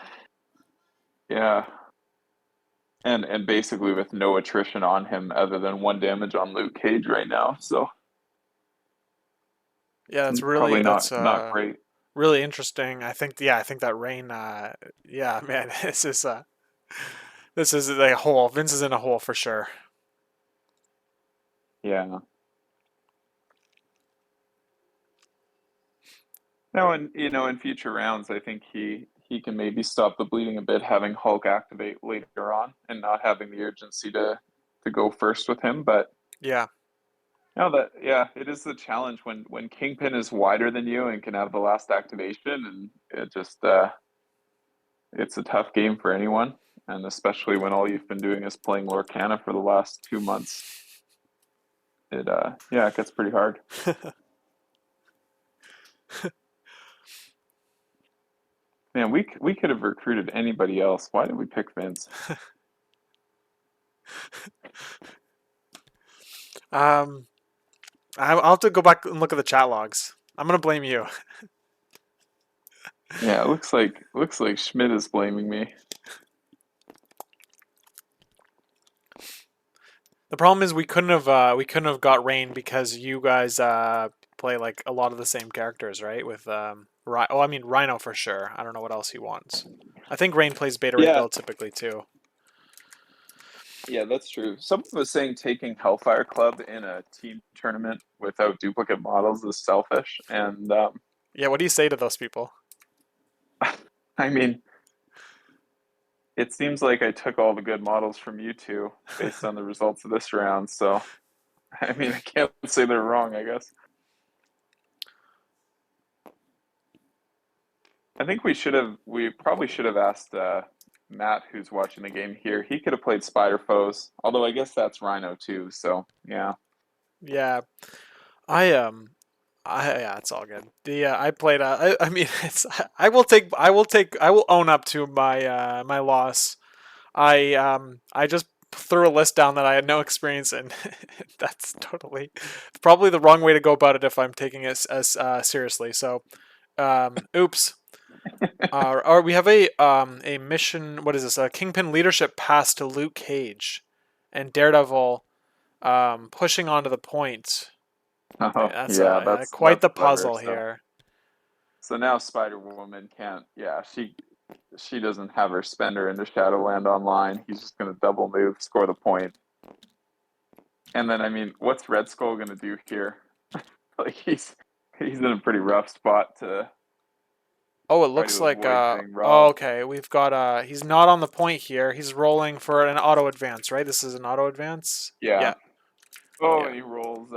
B: yeah, and basically with no attrition on him other than 1 damage on Luke Cage right now. So
A: Yeah, that's really
B: probably
A: that's
B: not great.
A: really interesting. I think that Rain yeah, man, this is a hole. Vince is in a hole for sure.
B: Yeah. Now, in future rounds, I think he can maybe stop the bleeding a bit, having Hulk activate later on, and not having the urgency to go first with him. But
A: Yeah.
B: no, that yeah, it is the challenge when Kingpin is wider than you and can have the last activation, and it just it's a tough game for anyone, and especially when all you've been doing is playing Lorcana for the last 2 months. It yeah, it gets pretty hard. Man, we could have recruited anybody else. Why did we pick Vince?
A: Um, I'll have to go back and look at the chat logs. I'm gonna blame you.
B: Yeah, it looks like Schmid is blaming me.
A: The problem is we couldn't have got Raine because you guys play like a lot of the same characters, right? With I mean Rhino for sure. I don't know what else he wants. I think Raine plays beta
B: Yeah,
A: rebuild typically too.
B: yeah, that's true. Someone was saying taking Hellfire Club in a team tournament without duplicate models is selfish, and
A: Yeah, what do you say to those people?
B: I mean, it seems like I took all the good models from you two based on the results of this round. So, I mean, I can't say they're wrong, I guess. I think we probably should have asked Matt, who's watching the game here. He could have played Spider Foes, although I guess that's Rhino too. So, yeah.
A: Yeah, I yeah, it's all good. The I played. I mean, it's. I will own up to my my loss. I just threw a list down that I had no experience in. That's totally probably the wrong way to go about it if I'm taking it as seriously. So, oops. Or we have a mission. What is this? A Kingpin leadership pass to Luke Cage, and Daredevil pushing onto the point.
B: Oh,
A: That's
B: yeah,
A: quite
B: that's
A: the
B: clever.
A: puzzle
B: So,
A: here.
B: so now Spider Woman can't. Yeah, she doesn't have her spender into Shadowland online. He's just gonna double move, score the point, and then I mean, what's Red Skull gonna do here? Like he's in a pretty rough spot to
A: Oh, it
B: try
A: looks
B: to
A: like
B: avoid getting
A: oh,
B: robbed.
A: okay, we've got he's not on the point here. He's rolling for an auto advance, right? This is an auto advance.
B: Yeah.
A: Yeah.
B: Oh,
A: Yeah.
B: and he rolls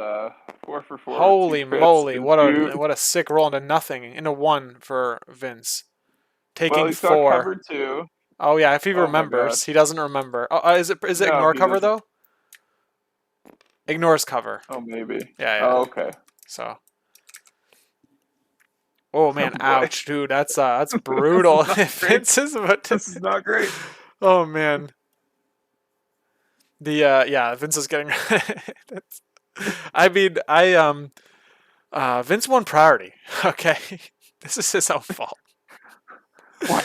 B: 4 for 4 with two
A: Holy
B: crits
A: moly,
B: to shoot.
A: what a sick roll into nothing. Into one for Vince.
B: Well,
A: Taking
B: he's got
A: 4.
B: cover too.
A: Oh yeah, if he
B: Oh my
A: remembers.
B: gosh.
A: He doesn't remember. Oh, is it
B: No,
A: ignore
B: he
A: cover
B: doesn't.
A: though? Ignores cover.
B: Oh, maybe.
A: Yeah, yeah.
B: Oh, okay.
A: So oh
B: Oh
A: man,
B: boy.
A: ouch, dude, that's
B: This is
A: brutal.
B: not great.
A: Vince is about to
B: This is not great.
A: oh man. The yeah, Vince is getting that's, I mean, Vince won priority. Okay. This is his own fault.
B: Why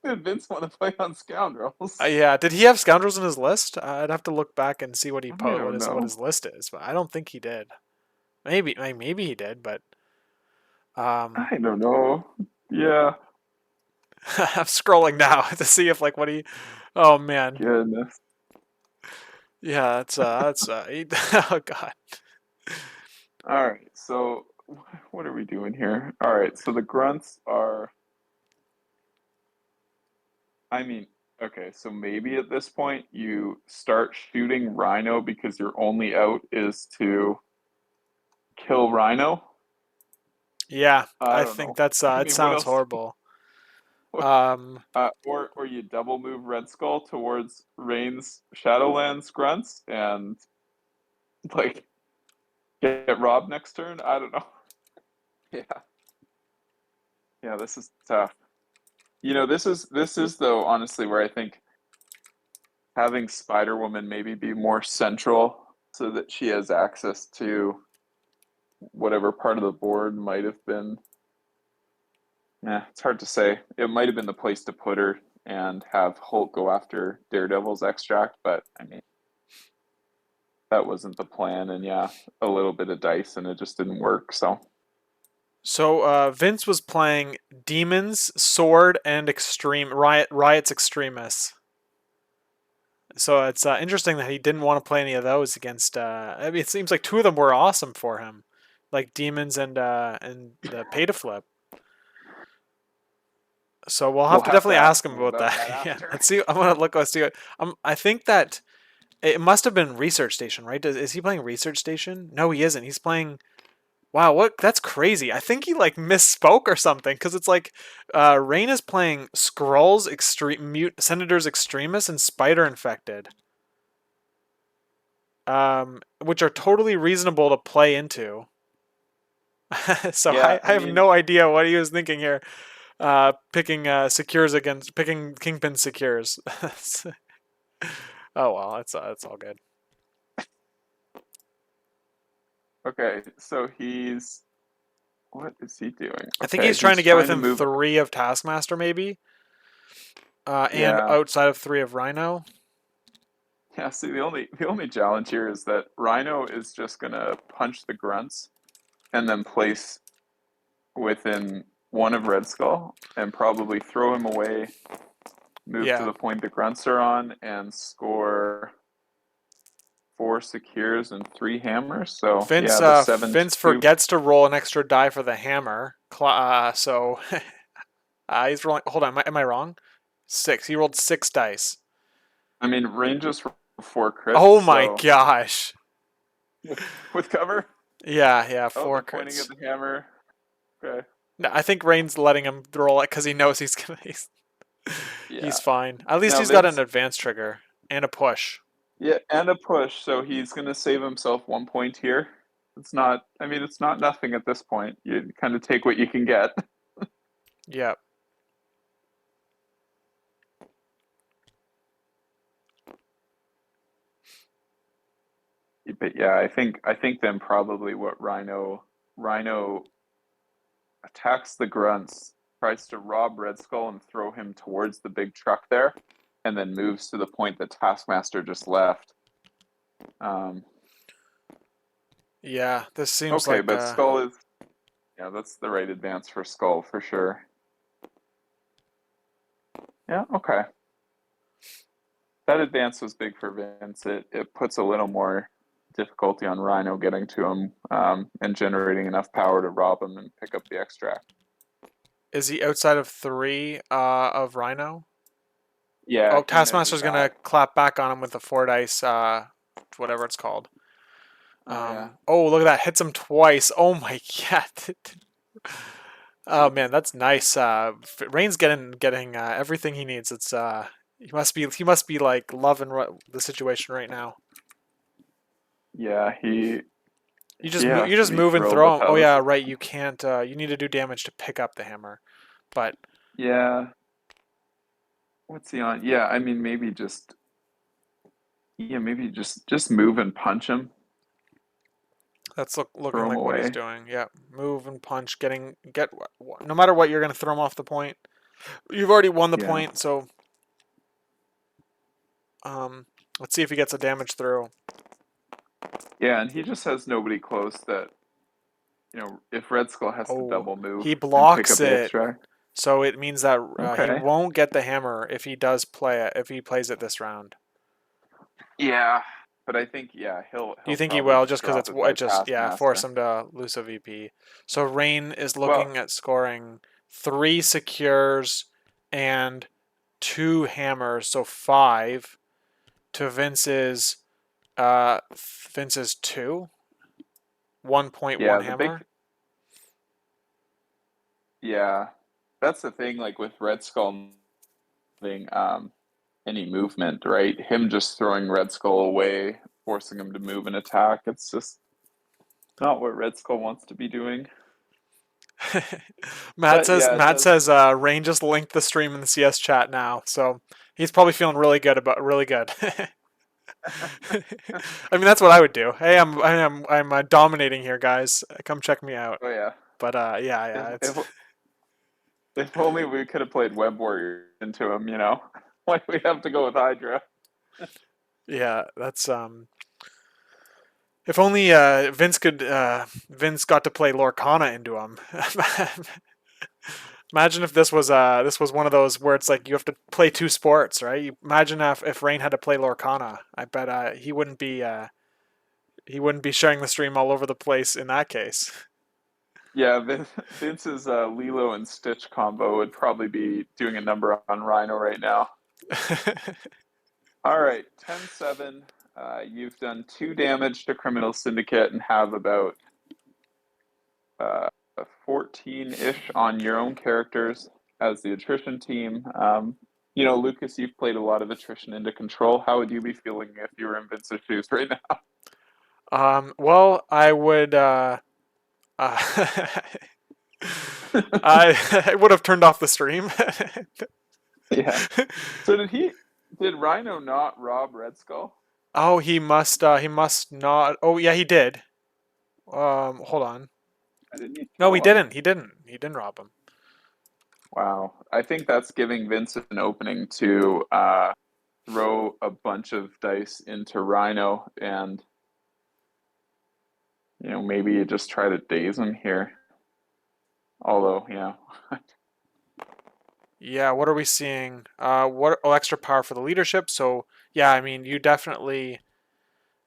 B: did Vince want to play on Scoundrels?
A: Yeah, did he have scoundrels in his list? I'd have to look back and see what he
B: I
A: what
B: don't
A: his
B: know.
A: list is, but I don't think he did. Maybe he did, but um
B: I don't know. Yeah.
A: I'm scrolling now to see if like what he oh man.
B: Goodness.
A: Yeah, oh god.
B: All right. So what are we doing here? All right. So the grunts are. I mean, okay. So maybe at this point you start shooting Rhino because your only out is to kill Rhino.
A: Yeah,
B: I
A: I
B: don't
A: think
B: know.
A: that's
B: I
A: it
B: mean, what
A: sounds
B: else?
A: horrible. Um
B: Or you double move Red Skull towards Raine's Shadowlands grunts and like get robbed next turn. I don't know. Yeah, yeah, this is tough. This is though honestly where I think having Spider Woman maybe be more central so that she has access to whatever part of the board might have been. Yeah, it's hard to say. It might have been the place to put her and have Hulk go after Daredevil's extract, but I mean that wasn't the plan. And yeah, a little bit of dice, and it just didn't work. So
A: so Vince was playing Demons, Sword, and Extreme Riot's Extremis. So it's interesting that he didn't want to play any of those against. I mean, it seems like two of them were awesome for him. like demons and the pay to flip. So we'll have
B: We'll
A: to
B: have to
A: definitely ask
B: ask
A: him
B: him
A: about
B: about
A: that.
B: that
A: Yeah,
B: after.
A: let's see. I'm gonna look. Let's see. I think that it must have been Research Station, right? Is he playing Research Station? No, he isn't. He's playing. Wow, what? That's crazy. I think he like misspoke or something because it's like Raine is playing Skrulls, Extreme Mute, Senators Extremis, and Spider Infected, which are totally reasonable to play into. So
B: Yeah,
A: I
B: I
A: have
B: mean,
A: no idea what he was thinking here. Picking secures against picking Kingpin secures. Oh well, it's all good.
B: okay, so what is he doing?
A: I think
B: Okay,
A: he's trying
B: he's
A: to get
B: trying to
A: within
B: move.
A: 3 of Taskmaster maybe, and
B: Yeah,
A: outside of 3 of Rhino.
B: yeah. See, the only challenge here is that Rhino is just gonna punch the grunts and then place within 1 of Red Skull and probably throw him away, move to
A: Yeah,
B: the point the grunts are on, and score 4 secures and 3 hammers. So
A: Vince
B: yeah, the 7
A: Vince
B: 2.
A: forgets to roll an extra die for the hammer. So he's rolling. Hold on, am I wrong? 6. He rolled 6 dice.
B: I mean, Raine just rolled 4 crits,
A: Oh my
B: so
A: gosh.
B: with cover.
A: Yeah,
B: Oh,
A: 4
B: they're pointing at
A: crits.
B: the hammer. Okay.
A: No, I think Rain's letting him roll it because he knows he's
B: Yeah.
A: fine. At least
B: Now
A: he's got an
B: Vince,
A: advance trigger and a push.
B: yeah, and a push, so he's gonna save himself 1 point here. It's not, I mean, it's not nothing at this point. You kind of take what you can get.
A: Yeah.
B: But yeah, I think then probably what Rhino attacks the grunts, tries to rob Red Skull and throw him towards the big truck there, and then moves to the point that Taskmaster just left. Um,
A: Yeah, this seems
B: okay,
A: like
B: but Skull is, yeah, that's the right advance for Skull for sure. Yeah, okay. That advance was big for Vince. It puts a little more difficulty on Rhino getting to him and generating enough power to rob him and pick up the extract.
A: is he outside of 3 of Rhino?
B: Yeah,
A: Oh,
B: he measured
A: Taskmaster's gonna
B: that.
A: clap back on him with the 4 dice whatever it's called.
B: Oh yeah.
A: Oh, look at that. Hits him twice. Oh my god. Oh man, that's nice. Rain's getting everything he needs. It's he must be like loving the situation right now.
B: Yeah,
A: You
B: has to
A: just
B: be
A: move and
B: thrilled with
A: throw him. Oh
B: how this
A: yeah,
B: is
A: right.
B: going.
A: You can't. You need to do damage to pick up the hammer, but
B: Yeah, what's he on? Yeah, I mean maybe just move and punch him,
A: that's looking
B: throw him
A: like what he's
B: away.
A: doing. Yeah, move and punch. Get no matter what, you're gonna throw him off the point. You've already won the
B: Yeah.
A: point, so um, let's see if he gets a damage through.
B: Yeah, and he just has nobody close that, if Red Skull has to
A: Oh,
B: double move
A: he
B: and pick
A: blocks
B: up the
A: it.
B: extract.
A: So it means that he
B: Okay.
A: won't get the hammer if he does play it, if he plays it this round.
B: Yeah, but I think yeah, he'll
A: Do you
B: he'll
A: think he
B: probably
A: will?
B: just
A: Just because
B: drop
A: it's
B: it by
A: it just yeah force
B: Taskmaster.
A: him to lose a VP. So Rain is
B: Well,
A: looking at scoring 3 secures and 2 hammers, so 5 to Vince's 2, 1.1
B: yeah, the big
A: hammer.
B: yeah, that's the thing. Like with Red Skull having any movement, right? Him just throwing Red Skull away, forcing him to move and attack. It's just not what Red Skull wants to be doing.
A: Matt
B: But
A: says
B: yeah, it
A: Matt
B: does.
A: says Rain just linked the stream in the CS chat now, so he's probably feeling really good. I mean, that's what I would do. Hey, I'm dominating here, guys. Come check me out.
B: Oh yeah.
A: But
B: If
A: yeah, it's
B: if if only we could have played Web Warrior into him, you know. Why we have to go with Hydra?
A: yeah, that's if only Vince got to play Lorcana into him. Imagine if this was one of those where it's like you have to play 2 sports, right? Imagine if Rain had to play Lorcana. I bet he wouldn't be he wouldn't be sharing the stream all over the place in that case.
B: Yeah, Vince's Lilo and Stitch combo would probably be doing a number on Rhino right now. All right, 10-7. You've done 2 damage to Criminal Syndicate and have about 14-ish on your own characters as the attrition team. Lucas, you've played a lot of attrition into Control. How would you be feeling if you were in Vince's shoes right now?
A: Well, I would. I I would have turned off the stream.
B: Yeah. So did Rhino not rob Red Skull?
A: Oh, he must. He must not. Oh, yeah, he did. Hold on.
B: Didn't he
A: No, he
B: kill him?
A: didn't. He didn't. He didn't rob him.
B: Wow. I think that's giving Vince an opening to throw a bunch of dice into Rhino and maybe you just try to daze him here. Although, yeah.
A: Yeah. What are we seeing? What? Oh, extra power for the leadership. So yeah, I mean, you definitely.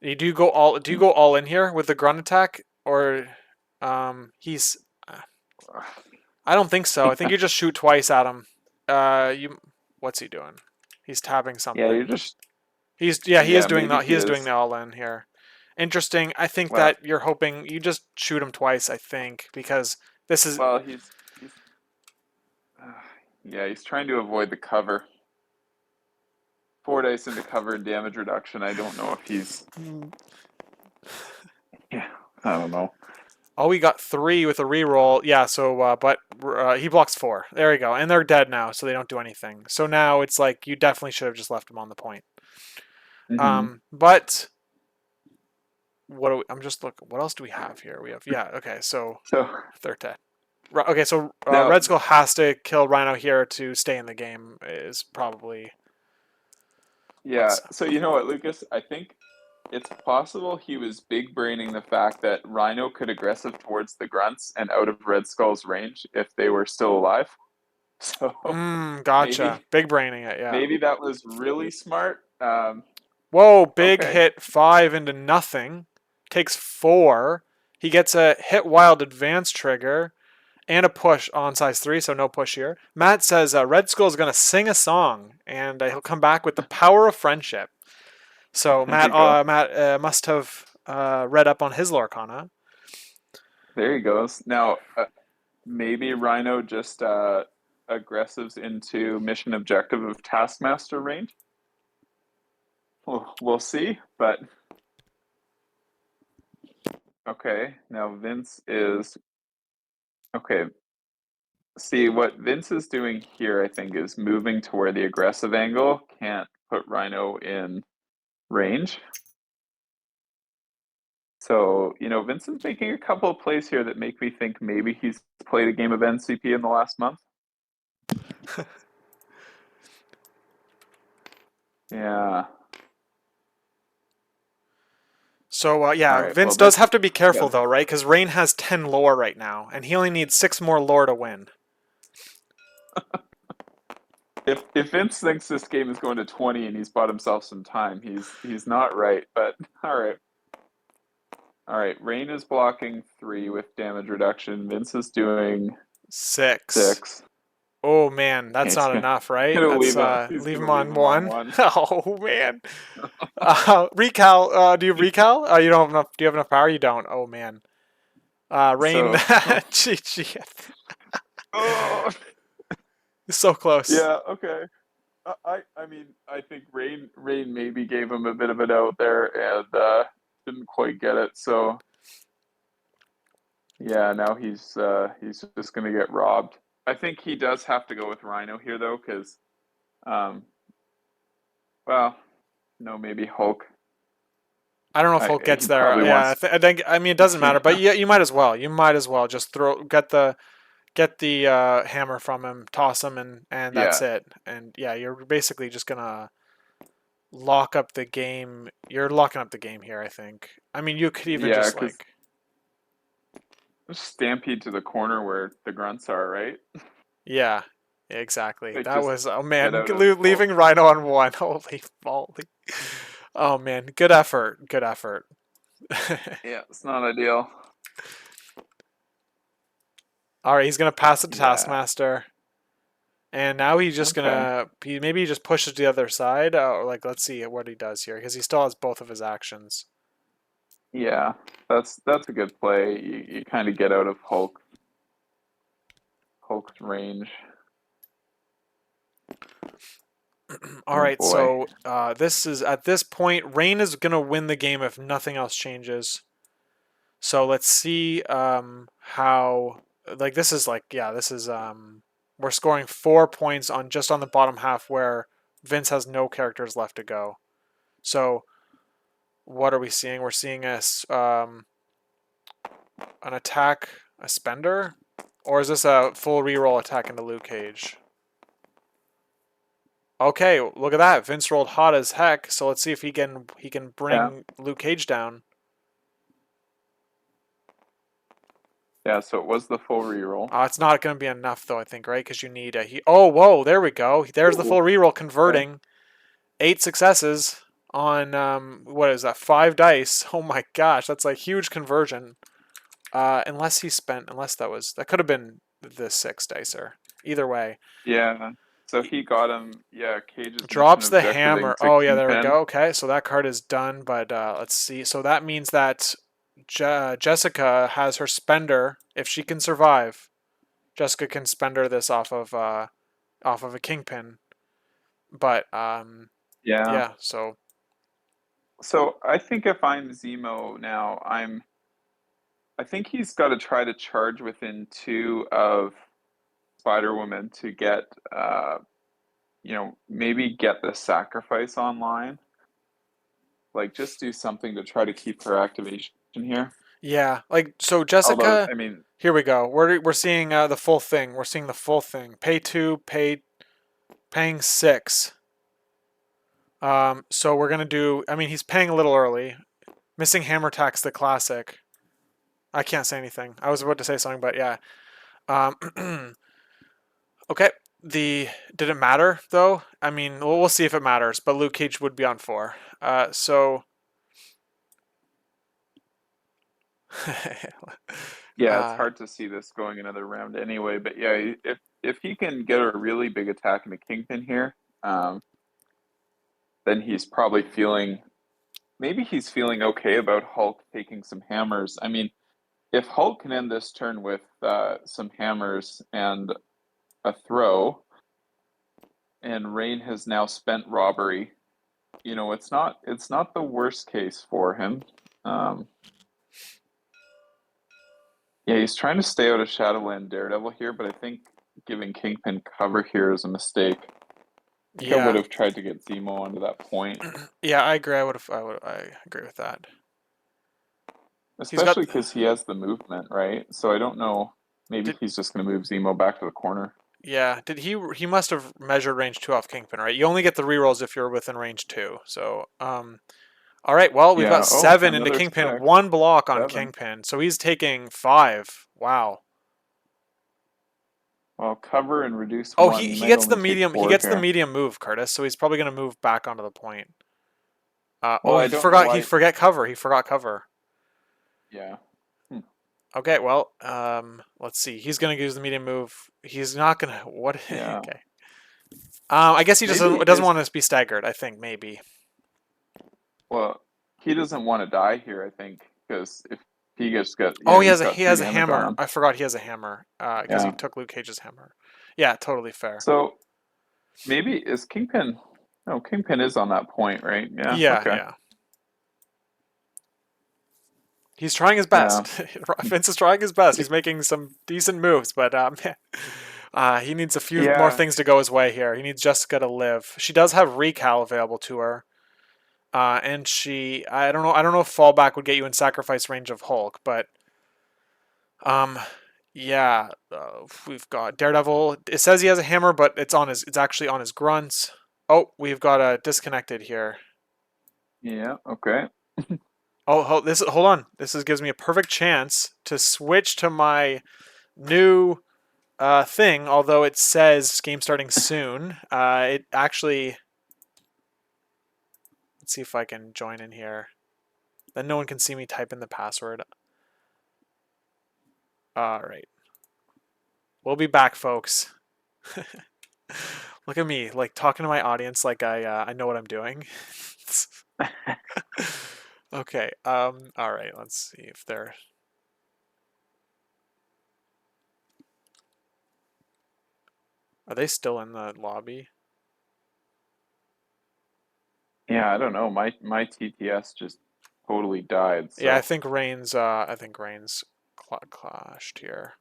A: Do you go all? Do you go all in here with the grunt attack, or he's? I don't think so. I think you just shoot twice at him. What's he doing? He's tabbing
B: Yeah, you're
A: something.
B: just
A: He is doing
B: maybe
A: that. He
B: he
A: is doing
B: is.
A: the all in here. Interesting. I think
B: Well,
A: that you're hoping you just shoot him twice. I think because this is.
B: well, he's uh, yeah, he's trying to avoid the cover. 4 dice into cover and damage reduction. I don't know if he's yeah, I don't know.
A: Oh, we got 3 with a reroll. Yeah. So, but he blocks 4. There we go. And they're dead now, so they don't do anything. So now it's like you definitely should have just left him on the point.
B: Mm-hmm.
A: But I'm just looking. What else do we have here? We have Okay. So
B: So
A: they're dead. Okay. So
B: now,
A: Red Skull has to kill Rhino here to stay in the game. Is probably
B: yeah.
A: what's.
B: So you know what, Lucas? I think it's possible he was big braining the fact that Rhino could aggressive towards the grunts and out of Red Skull's range if they were still alive. So
A: Gotcha.
B: maybe
A: Big braining it. Yeah.
B: maybe that was really smart.
A: Whoa, big
B: Okay.
A: hit 5 into nothing. Takes 4. He gets a hit wild advance trigger and a push on size 3, so no push here. Matt says Red Skull is going to sing a song and he'll come back with the power of friendship. So
B: There you go.
A: Matt must have read up on his Lorcana.
B: There he goes. Now, maybe Rhino just aggressives into mission objective of Taskmaster range. We'll see, but okay. Now Vince is okay. See, what Vince is doing here, I think, is moving to where the aggressive angle can't put Rhino in range. So, Vince is making a couple of plays here that make me think maybe he's played a game of MCP in the last month. Yeah.
A: So
B: All right.
A: Vince
B: Well,
A: does
B: this,
A: have to be careful
B: yeah.
A: though, right? Because Raine has 10 lore right now, and he only needs 6 more lore to win.
B: If Vince thinks this game is going to 20 and he's bought himself some time, he's not right. But all right. All right. Raine is blocking 3 with damage reduction. Vince is doing
A: 6.
B: 6.
A: Oh man, that's
B: He's
A: not enough, right?
B: gonna
A: That's
B: leave him. He's
A: leave
B: gonna
A: him
B: leave
A: on
B: him on
A: 1.
B: 1.
A: Oh man. Recal. Do you have recal? You don't have enough. Do you have enough power? You don't. Oh man. Rain.
B: So,
A: GG.
B: oh,
A: So close.
B: yeah, okay. I mean, I think Rain maybe gave him a bit of an out there and didn't quite get it. So yeah, now he's just gonna get robbed. I think he does have to go with Rhino here though, because um, well, no, maybe Hulk.
A: I don't know if Hulk gets
B: He
A: there.
B: probably
A: Yeah,
B: wants.
A: I think. I mean, it doesn't matter. But yeah, you might as well. You might as well just get the hammer from him, toss him, and that's
B: Yeah,
A: it. And yeah, you're basically just gonna lock up the game. You're locking up the game here. I think. I mean, you could even
B: yeah,
A: just
B: because
A: like.
B: stampede to the corner where the grunts are, right?
A: Yeah, exactly.
B: Like
A: That
B: just
A: was oh
B: get
A: man,
B: out of
A: leaving Rhino on 1. Holy moly! Oh man, good effort. Good effort.
B: Yeah, it's not ideal.
A: All right, he's gonna pass it to
B: Yeah.
A: Taskmaster, and now he's just
B: Okay.
A: gonna maybe he just pushes to the other side, or like let's see what he does here because he still has both of his actions.
B: Yeah, that's a good play. You kind of get out of Hulk's range.
A: All
B: Oh
A: right,
B: boy.
A: so this is at this point, Raine is gonna win the game if nothing else changes. So let's see how like this is like yeah this is we're scoring 4 points on just on the bottom half where Vince has no characters left to go. So what are we seeing? We're seeing an attack, a spender, or is this a full reroll attack into Luke Cage? Okay, look at that. Vince rolled hot as heck. So let's see if he can
B: Yeah.
A: bring Luke Cage down.
B: Yeah, so it was the full reroll.
A: It's not going to be enough though, I think, right? Because you need a he. Oh, whoa! There we go. There's the
B: Ooh.
A: full reroll
B: Okay.
A: converting 8 successes on what is that? 5 dice. Oh my gosh, that's like huge conversion. Unless that could have been the 6 dicer. Either way,
B: Yeah. So he got him. Yeah, Cage's mission
A: drops the
B: objectiving
A: hammer.
B: to
A: Oh yeah, there we
B: Kingpin.
A: go. Okay, so that card is done. But let's see. So that means that Jessica has her spender. If she can survive, Jessica can spender this off of a kingpin. But
B: Yeah.
A: yeah. So
B: So I think if I'm Zemo now, I think he's got to try to charge within two of Spider-Woman to get maybe get the sacrifice online. Like just do something to try to keep her activation here.
A: yeah, like so
B: Although,
A: Jessica.
B: I mean,
A: Here we go. We're seeing the full thing. We're seeing the full thing. Pay two, paying 6. So we're gonna do. I mean, he's paying a little early. Missing hammer tax, the classic. I can't say anything. I was about to say something, but yeah. Okay. Did it matter though? I mean, we'll see if it matters. But Luke Cage would be on 4. So.
B: yeah, it's
A: uh,
B: hard to see this going another round anyway. But yeah, if he can get a really big attack in the Kingpin here, um, then he's probably maybe he's feeling okay about Hulk taking some hammers. I mean, if Hulk can end this turn with some hammers and a throw, and Rain has now spent robbery, it's not the worst case for him. Um, yeah, he's trying to stay out of Shadowland Daredevil here, but I think giving Kingpin cover here is a mistake. I think I would
A: yeah.
B: have tried to get Zemo onto that point,
A: Yeah, I agree. I agree with that. He's got.
B: especially because he has the movement, right? So I don't know. Maybe
A: Did
B: he's just going to move Zemo back to the corner.
A: Yeah? Did he must have measured range 2 off Kingpin, right? You only get the rerolls if you're within range 2. So all right. Well, we've got
B: Yeah. Oh,
A: 7 into
B: another
A: Kingpin.
B: 6.
A: 1 block on
B: 7.
A: Kingpin. So he's taking 5. Wow.
B: Well, cover and reduce
A: Oh,
B: 1. He
A: he
B: might
A: gets the
B: only take
A: medium. He
B: 4
A: gets the
B: here.
A: medium move, Curtis. So he's probably gonna move back onto the point.
B: Well,
A: Oh,
B: I
A: he
B: don't know
A: forgot. He
B: why.
A: forget cover. He forgot cover.
B: Yeah. Hmm.
A: Okay. Well, let's see. He's gonna use the medium move. He's not gonna. What?
B: Yeah.
A: Okay. I guess he just
B: Maybe
A: doesn't
B: is
A: want to be staggered. I think maybe.
B: Well, he doesn't want to die here, I think, because if he just got,
A: Oh,
B: he's got
A: he
B: 3
A: has a
B: damage on
A: hammer.
B: him.
A: I forgot he has a hammer. Because he
B: Yeah.
A: took Luke Cage's hammer. Yeah, totally fair.
B: So maybe is Kingpin. No, Kingpin is on that point, right? Yeah.
A: Yeah,
B: Okay.
A: yeah. He's trying his
B: Yeah.
A: best. Vince is trying his best. He's making some decent moves, but he needs a few more
B: Yeah.
A: things to go his way here. He needs Jessica to live. She does have recal available to her. And I don't know if fallback would get you in sacrifice range of Hulk, but um, yeah, we've got Daredevil. It says he has a hammer, but it's actually on his grunts. Oh, we've got a disconnected here.
B: Yeah. Okay.
A: Oh, hold on. Gives me a perfect chance to switch to my new thing. Although it says game starting soon, it actually. Let's see if I can join in here. Then no one can see me type in the password. All right. We'll be back, folks. Look at me, like talking to my audience like I know what I'm doing. Okay. All right. Let's see if they're. Are they still in the lobby?
B: Yeah, I don't know. My TTS just totally died.
A: Yeah, I
B: So
A: think Raine's. Clashed here,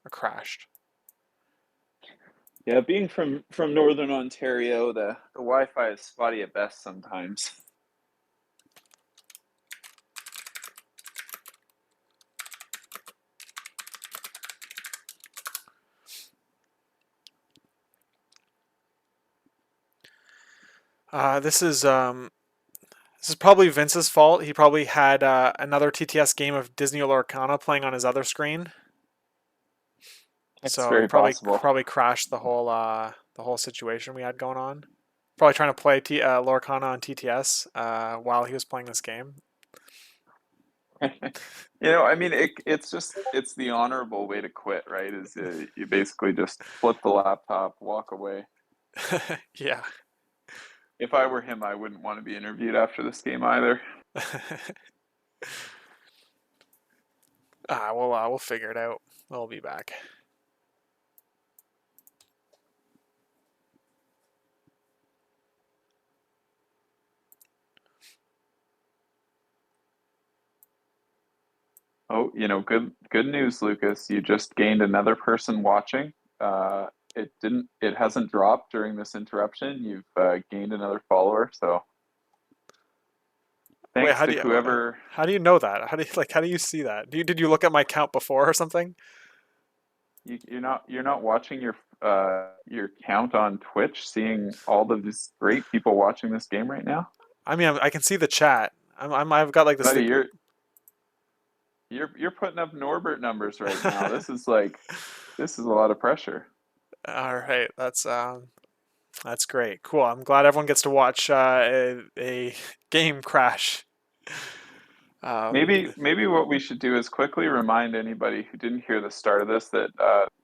A: or crashed.
B: yeah, being from Northern Ontario, the Wi-Fi is spotty at best sometimes.
A: This is probably Vince's fault. He probably had another TTS game of Disney Lorcana playing on his other screen,
B: It's
A: so he
B: very
A: probably
B: possible.
A: probably crashed the whole situation we had going on. Probably trying to play Lorcana on TTS while he was playing this game.
B: I mean, it's the honorable way to quit, right? Is you basically just flip the laptop, walk away.
A: Yeah.
B: If I were him, I wouldn't want to be interviewed after this game either.
A: We'll figure it out. We'll be back.
B: Oh, good news, Lucas. You just gained another person watching. It hasn't dropped during this interruption. You've gained another follower. So
A: Wait,
B: thanks to whoever.
A: how do you know that? How do you see that? Did you look at my count before or something?
B: You're not watching your count on Twitch, seeing all of these great people watching this game right now.
A: I mean, I can see the chat. I've got like this.
B: Buddy, you're putting up Norbert numbers right now. This is a lot of pressure.
A: All right, that's great. Cool. I'm glad everyone gets to watch a game crash. Um,
B: Maybe what we should do is quickly remind anybody who didn't hear the start of this that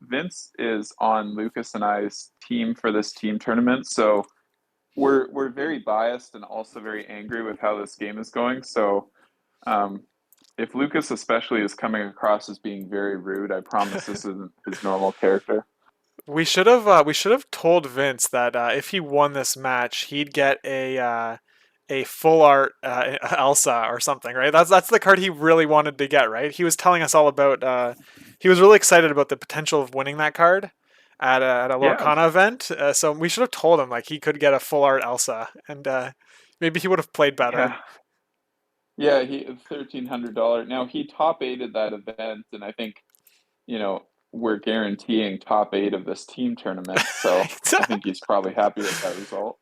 B: Vince is on Lucas and I's team for this team tournament. So we're very biased and also very angry with how this game is going. So um, if Lucas especially is coming across as being very rude, I promise this isn't his normal character.
A: we should have told Vince that if he won this match, he'd get a full art Elsa or something, right? That's the card he really wanted to get, right? He was telling us all about. He was really excited about the potential of winning that card at a
B: Yeah,
A: Lorcana event. So we should have told him like he could get a full art Elsa, and maybe he would have played better.
B: yeah. Yeah, he $1,300. Now he top eighted that event, and I think, we're guaranteeing top eight of this team tournament. So I think he's probably happy with that result.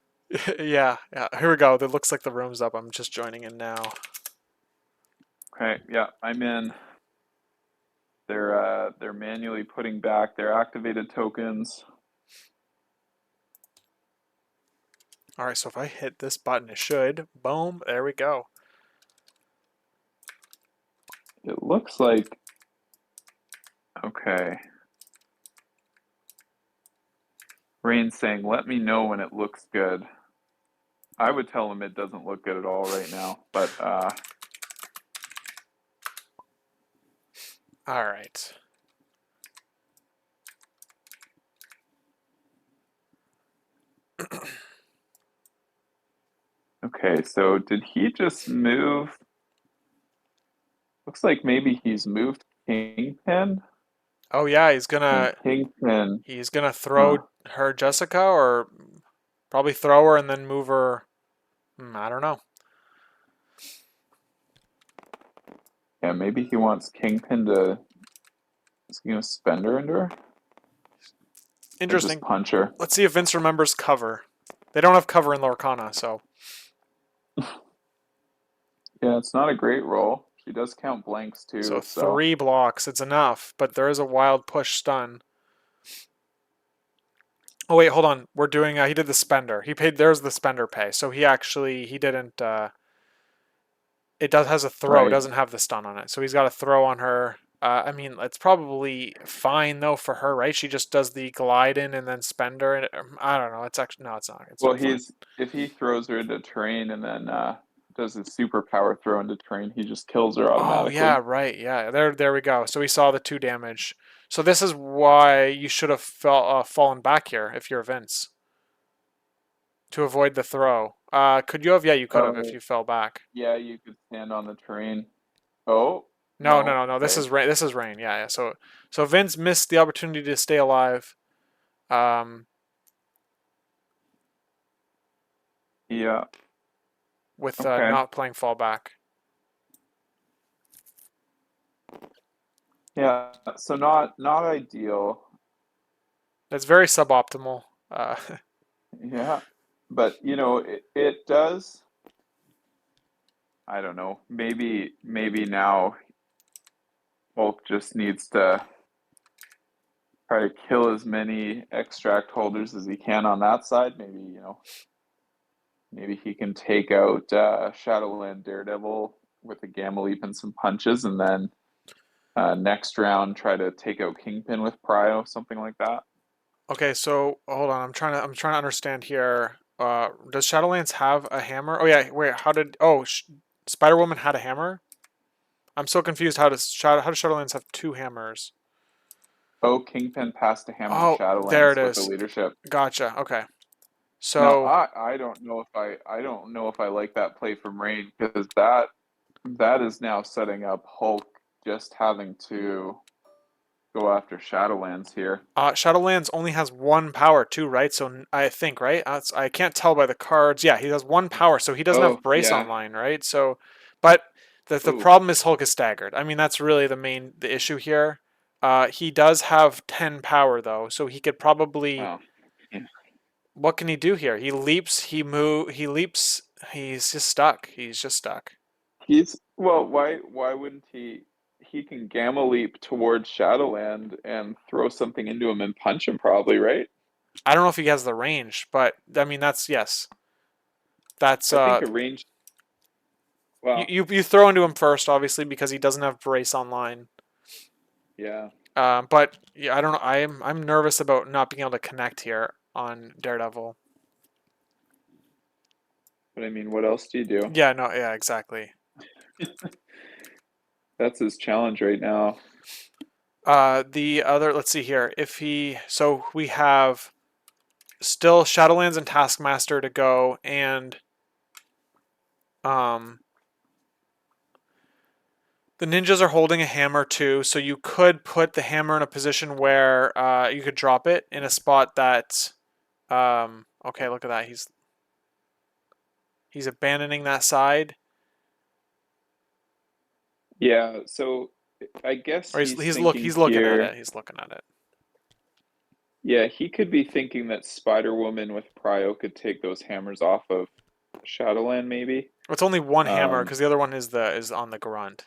A: Yeah, yeah. Here we go. It looks like the room's up. I'm just joining in now.
B: Okay, yeah, I'm in. They're manually putting back their activated tokens.
A: All right, so if I hit this button, it should. Boom. There we go.
B: It looks like okay. Raine's saying, "Let me know when it looks good." I would tell him it doesn't look good at all right now, but
A: All right.
B: okay. So did he just move? Looks like maybe he's moved Kingpin,
A: Oh yeah,
B: and Kingpin.
A: he's gonna
B: Huh.
A: throw her Jessica, or probably throw her and then move her. I don't know.
B: Yeah, maybe he wants Kingpin to, is he gonna spend her into her? Or just
A: Interesting.
B: punch her?
A: Let's see if Vince remembers cover. They don't have cover in Lorcana, so
B: Yeah, it's not a great roll. She does count blanks
A: so
B: too, so
A: 3 blocks. It's enough, but there is a wild push stun. Oh wait, hold on. We're doing. He did the spender. He paid. There's the spender pay. So he didn't. It does has a throw. It
B: Right.
A: doesn't have the stun on it. So he's got a throw on her. I mean, it's probably fine though for her, right? She just does the glide in and then spend her. And I don't know. It's actually no, it's not. It's
B: Well,
A: not fine.
B: he's if he throws her into terrain and then does his superpower throw into terrain, he just kills her
A: Oh yeah,
B: automatically.
A: right. Yeah, there we go. So we saw the 2 damage. So this is why you should have fallen back here if you're Vince to avoid the throw. Could you have? Yeah, you could have if
B: Oh,
A: you fell back.
B: yeah, you could stand on the terrain. Oh,
A: No, no,
B: no.
A: no, no. This
B: Okay.
A: is rain. This is rain. Yeah, yeah. So Vince missed the opportunity to stay alive. Um,
B: Yeah.
A: with
B: Okay.
A: not playing fallback.
B: Yeah. So not ideal.
A: That's very suboptimal.
B: Yeah. But it does. I don't know. Maybe now Hulk just needs to try to kill as many extract holders as he can on that side. Maybe he can take out Shadowland Daredevil with a Gamma Leap and some punches, and then next round try to take out Kingpin with Prio, something like that.
A: okay, so hold on. I'm trying to understand here. Does Shadowlands have a hammer? Oh yeah. Wait. How did? Oh, Spider Woman had a hammer. I'm so confused. How does Shadowlands have 2 hammers?
B: Oh, Kingpin passed to hammer
A: Oh, there it
B: Shadowlands with the
A: is.
B: leadership.
A: Gotcha. Okay.
B: Now,
A: So
B: I don't know if I don't know if I like that play from Raine because that is now setting up Hulk just having to go after Shadowlands here.
A: Shadowlands only has 1 power too, right? So I think, right? I can't tell by the cards. Yeah, he has 1 power, so he doesn't have
B: Oh
A: brace
B: yeah.
A: online, right? So, but the
B: Ooh.
A: problem is Hulk is staggered. I mean, that's really the issue here. He does have 10 power though, so he could probably.
B: Oh. Yeah.
A: What can he do here? He leaps. He leaps. He's just stuck. He's just stuck.
B: He's well, why wouldn't he he can gamma leap towards Shadowland and throw something into him and punch him probably, right?
A: I don't know if he has the range, but I mean that's yes. That's
B: I think a range well,
A: you throw into him first, obviously, because he doesn't have brace online.
B: yeah.
A: But yeah, I don't know. I'm nervous about not being able to connect here on Daredevil.
B: But I mean, what else do you do?
A: Yeah, no, yeah, exactly.
B: That's his challenge right now.
A: The other, let's see here. If he, so we have still Shadowlands and Taskmaster to go, and um, the ninjas are holding a hammer too. So you could put the hammer in a position where you could drop it in a spot that, okay, look at that. He's abandoning that side,
B: Yeah, so I guess
A: or
B: he's
A: he's
B: thinking
A: looking at
B: here.
A: it. He's looking at it.
B: Yeah, he could be thinking that Spider Woman with Prio could take those hammers off of Shadowland, maybe.
A: It's only one hammer
B: Um,
A: because the other one is on the grunt.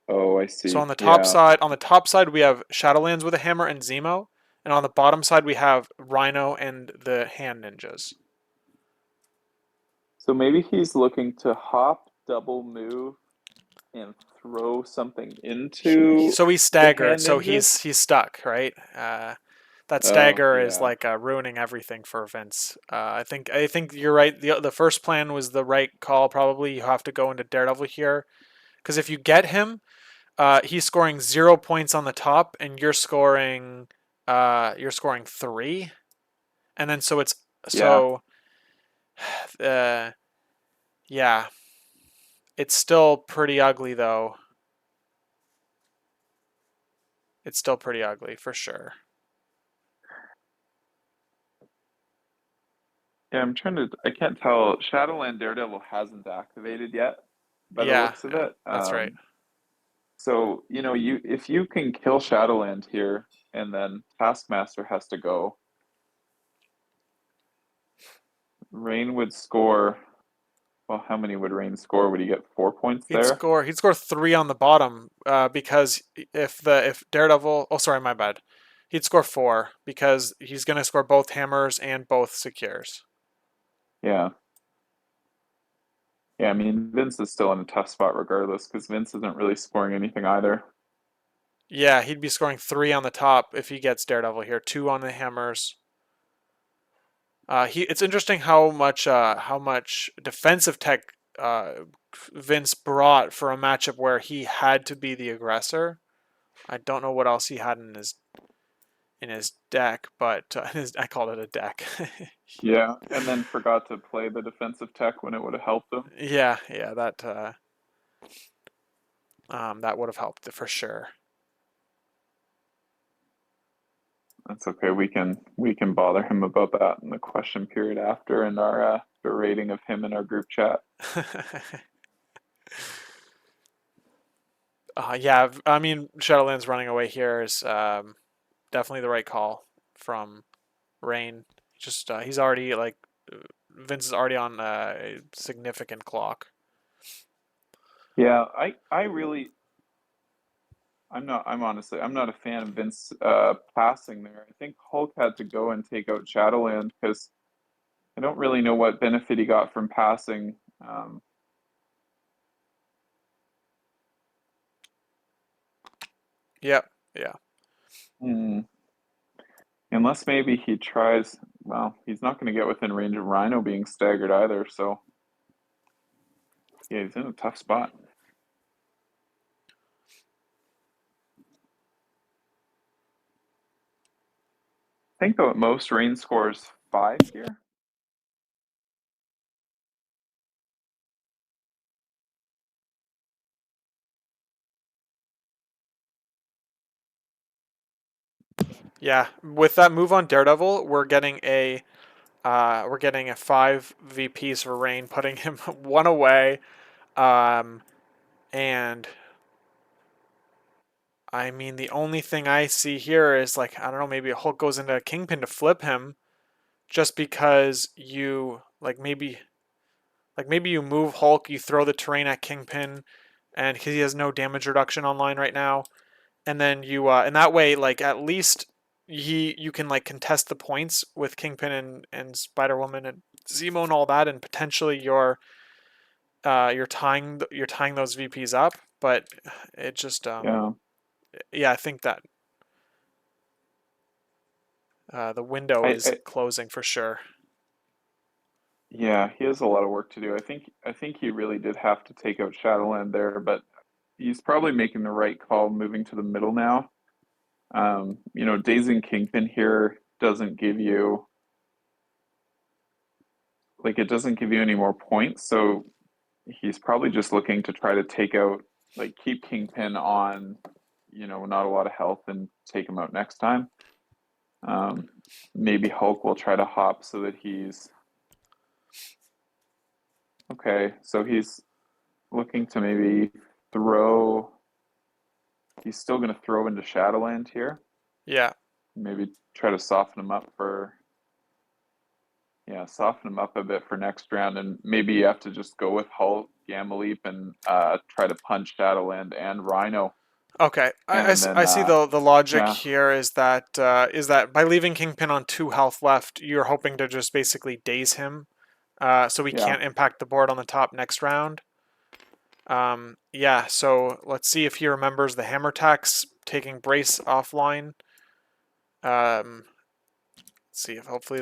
B: oh, I
A: So
B: see. Yeah.
A: on the top side we have Shadowlands with a hammer and Zemo, and on the bottom side we have Rhino and the hand ninjas.
B: So maybe he's looking to hop, double move, and throw something into
A: So he's
B: the
A: staggered.
B: hand
A: So
B: ninjas.
A: he's stuck, right? That
B: Oh,
A: stagger is
B: yeah.
A: like ruining everything for Vince. I think you're right. The first plan was the right call. Probably you have to go into Daredevil here because if you get him, he's scoring 0 points on the top, and you're scoring 3, and then so it's
B: Yeah.
A: so uh, yeah, it's still pretty ugly though. It's still pretty ugly for sure.
B: Yeah, I can't tell. Shadowland Daredevil hasn't activated yet by the
A: Yeah,
B: looks of
A: yeah,
B: it.
A: that's right.
B: So, if you can kill Shadowland here and then Taskmaster has to go, Rain would score. Well, how many would Rain score? Would he get 4 points there?
A: He'd score 3 on the bottom because if Daredevil, oh sorry, my bad. He'd score 4 because he's gonna score both hammers and both secures.
B: Yeah. Yeah, I mean, Vince is still in a tough spot regardless because Vince isn't really scoring anything either.
A: Yeah, he'd be scoring 3 on the top if he gets Daredevil here, 2 on the hammers. It's interesting how much defensive tech Vince brought for a matchup where he had to be the aggressor. I don't know what else he had in his deck, but I called it a deck.
B: Yeah, and then forgot to play the defensive tech when it would have helped him.
A: Yeah, that would have helped for sure.
B: That's okay. We can bother him about that in the question period after in our berating of him in our group chat.
A: Yeah, I mean Shadowlands running away here is definitely the right call from Raine. Just he's already like Vince is already on a significant clock.
B: Yeah, I really I'm honestly I'm not a fan of Vince passing there. I think Hulk had to go and take out Shadowland because I don't really know what benefit he got from passing. Um,
A: Yep, yeah.
B: hmm, unless maybe he tries, well, he's not going to get within range of Rhino being staggered either, so yeah, he's in a tough spot. I think though at most Rain scores 5 here.
A: Yeah, with that move on Daredevil, we're getting a 5 VPs for Rain, putting him 1 away. Um, and I mean, the only thing I see here is like, I don't know, maybe a Hulk goes into a Kingpin to flip him just because you, like maybe you move Hulk, you throw the terrain at Kingpin, and because he has no damage reduction online right now, and then you, and that way, like, at least you can, like, contest the points with Kingpin and Spider-Woman and Zemo and all that, and potentially you're tying those VPs up, but it just,
B: Yeah,
A: yeah, I think that the window is
B: I
A: closing for sure.
B: yeah, he has a lot of work to do. I think he really did have to take out Shadowland there, but he's probably making the right call moving to the middle now. Dazing Kingpin here doesn't give you like it doesn't give you any more points, so he's probably just looking to try to take out like keep Kingpin on, not a lot of health and take him out next time. Um, Maybe Hulk will try to hop so that he's okay. So he's looking to maybe throw. He's still going to throw into Shadowland here.
A: Yeah.
B: Maybe try to soften him up for yeah, soften him up a bit for next round, and maybe you have to just go with Hulk, Gamma Leap, and try to punch Shadowland and Rhino,
A: Okay,
B: and then
A: I see the logic
B: yeah,
A: here is that by leaving Kingpin on 2 health left, you're hoping to just basically daze him, so we
B: yeah,
A: can't impact the board on the top next round. Yeah, so let's see if he remembers the hammer tax taking brace offline. Um, let's see if hopefully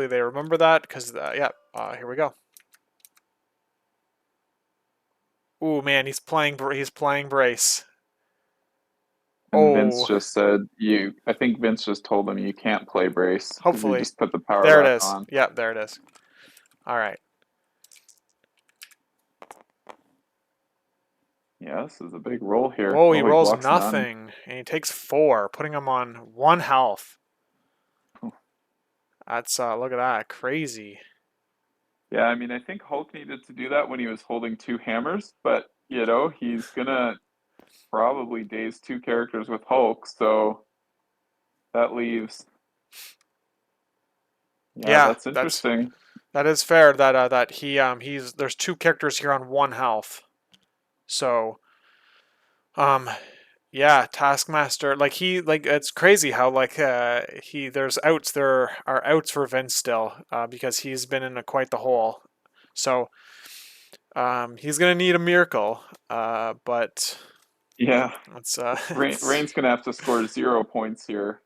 A: they remember that because yeah, here we go. Ooh man, he's playing brace.
B: and Vince
A: Oh,
B: just said you. I think Vince just told him you can't play brace because he
A: hopefully
B: just put the power
A: there it
B: back
A: is.
B: on.
A: Yeah, there it is. All right.
B: Yeah, this is a big roll here.
A: Whoa, he
B: Oh, he
A: rolls
B: blocks none.
A: nothing, and he takes 4, putting him on 1 health. That's look at that, crazy.
B: Yeah, I mean, I think Hulk needed to do that when he was holding 2 hammers, but he's gonna probably daze 2 characters with Hulk, so that leaves. Yeah,
A: Yeah,
B: that's interesting.
A: that is fair. That he's there's 2 characters here on 1 health. So yeah, Taskmaster like it's crazy how there are outs for Vince still because he's been in quite the hole. So He's gonna need a miracle, but
B: Yeah,
A: let's
B: Raine's gonna have to score 0 points here,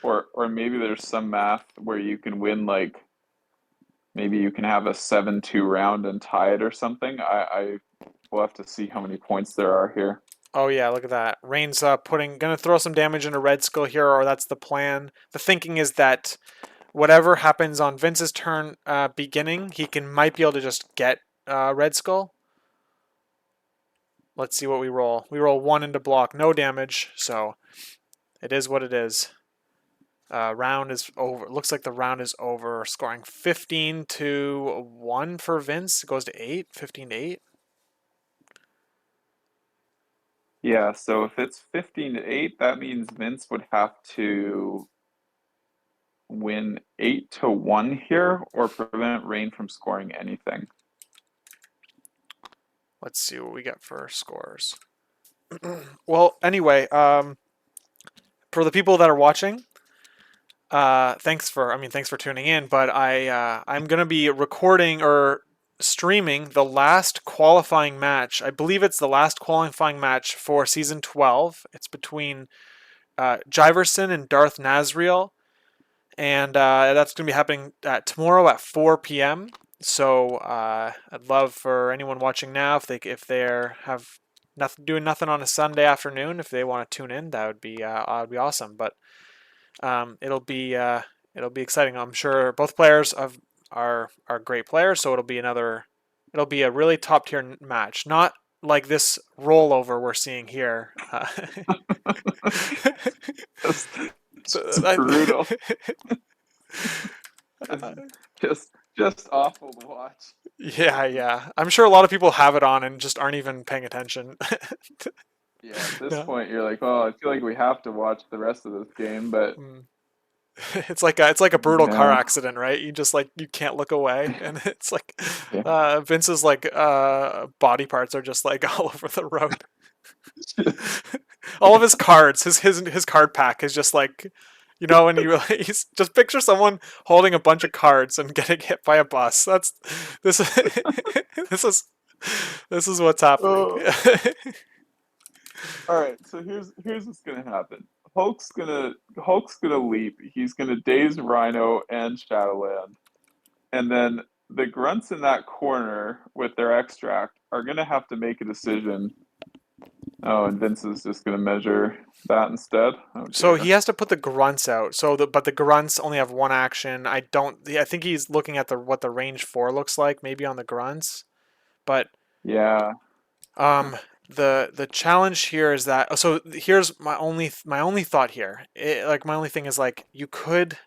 B: or maybe there's some math where you can win like maybe you can have a 7-2 round and tie it or something. I will have to see how many points there are here.
A: Oh yeah, look at that. Raine's gonna throw some damage into Red Skull here, or that's the plan. The thinking is that whatever happens on Vince's turn beginning, he might be able to just get Red Skull. Let's see what we roll. We roll 1 into block, no damage, so it is what it is. Round is over. Looks like the round is over. Scoring 15-1 for Vince. It goes to 8. 15-8.
B: Yeah, so if it's 15-8, that means Vince would have to win 8-1 here or prevent Raine from scoring anything.
A: Let's see what we get for scores. Well, anyway, for the people that are watching, thanks for tuning in. But I'm gonna be recording or streaming the last qualifying match. I believe it's the last qualifying match for season 12. It's between Jiverson and Darth Nazriel, and that's going to be happening tomorrow at 4 p.m. So I'd love for anyone watching now, if they're have nothing doing nothing on a Sunday afternoon, if they want to tune in, that would be awesome. But it'll be exciting. I'm sure both players are great players, so it'll be a really top tier match, not like this rollover we're seeing here.
B: Just, just brutal. just just awful to watch.
A: Yeah. I'm sure a lot of people have it on and just aren't even paying attention.
B: Yeah, at this
A: No.
B: point you're like, oh, I feel like we have to watch the rest of this game, but
A: Mm. It's like a brutal car
B: yeah,
A: accident, right? You just like you can't look away, and it's like
B: yeah.
A: Vince's like body parts are just like all over the road. All of his cards, his card pack is just like, you know, when you he's just picture someone holding a bunch of cards and getting hit by a bus. That's this this is this is what's happening.
B: Oh, all right. So here's what's gonna happen. Hulk's gonna leap. He's gonna daze Rhino and Shadowland, and then the grunts in that corner with their extract are gonna have to make a decision. Oh, and Vince is just gonna measure that instead. Oh
A: So he
B: dear.
A: has to put the grunts out. But the grunts only have one action. I think he's looking at the what the range 4 looks like, maybe on the grunts. But
B: Yeah.
A: um the challenge here is that so here's my only thought here. Like my only thing is like you could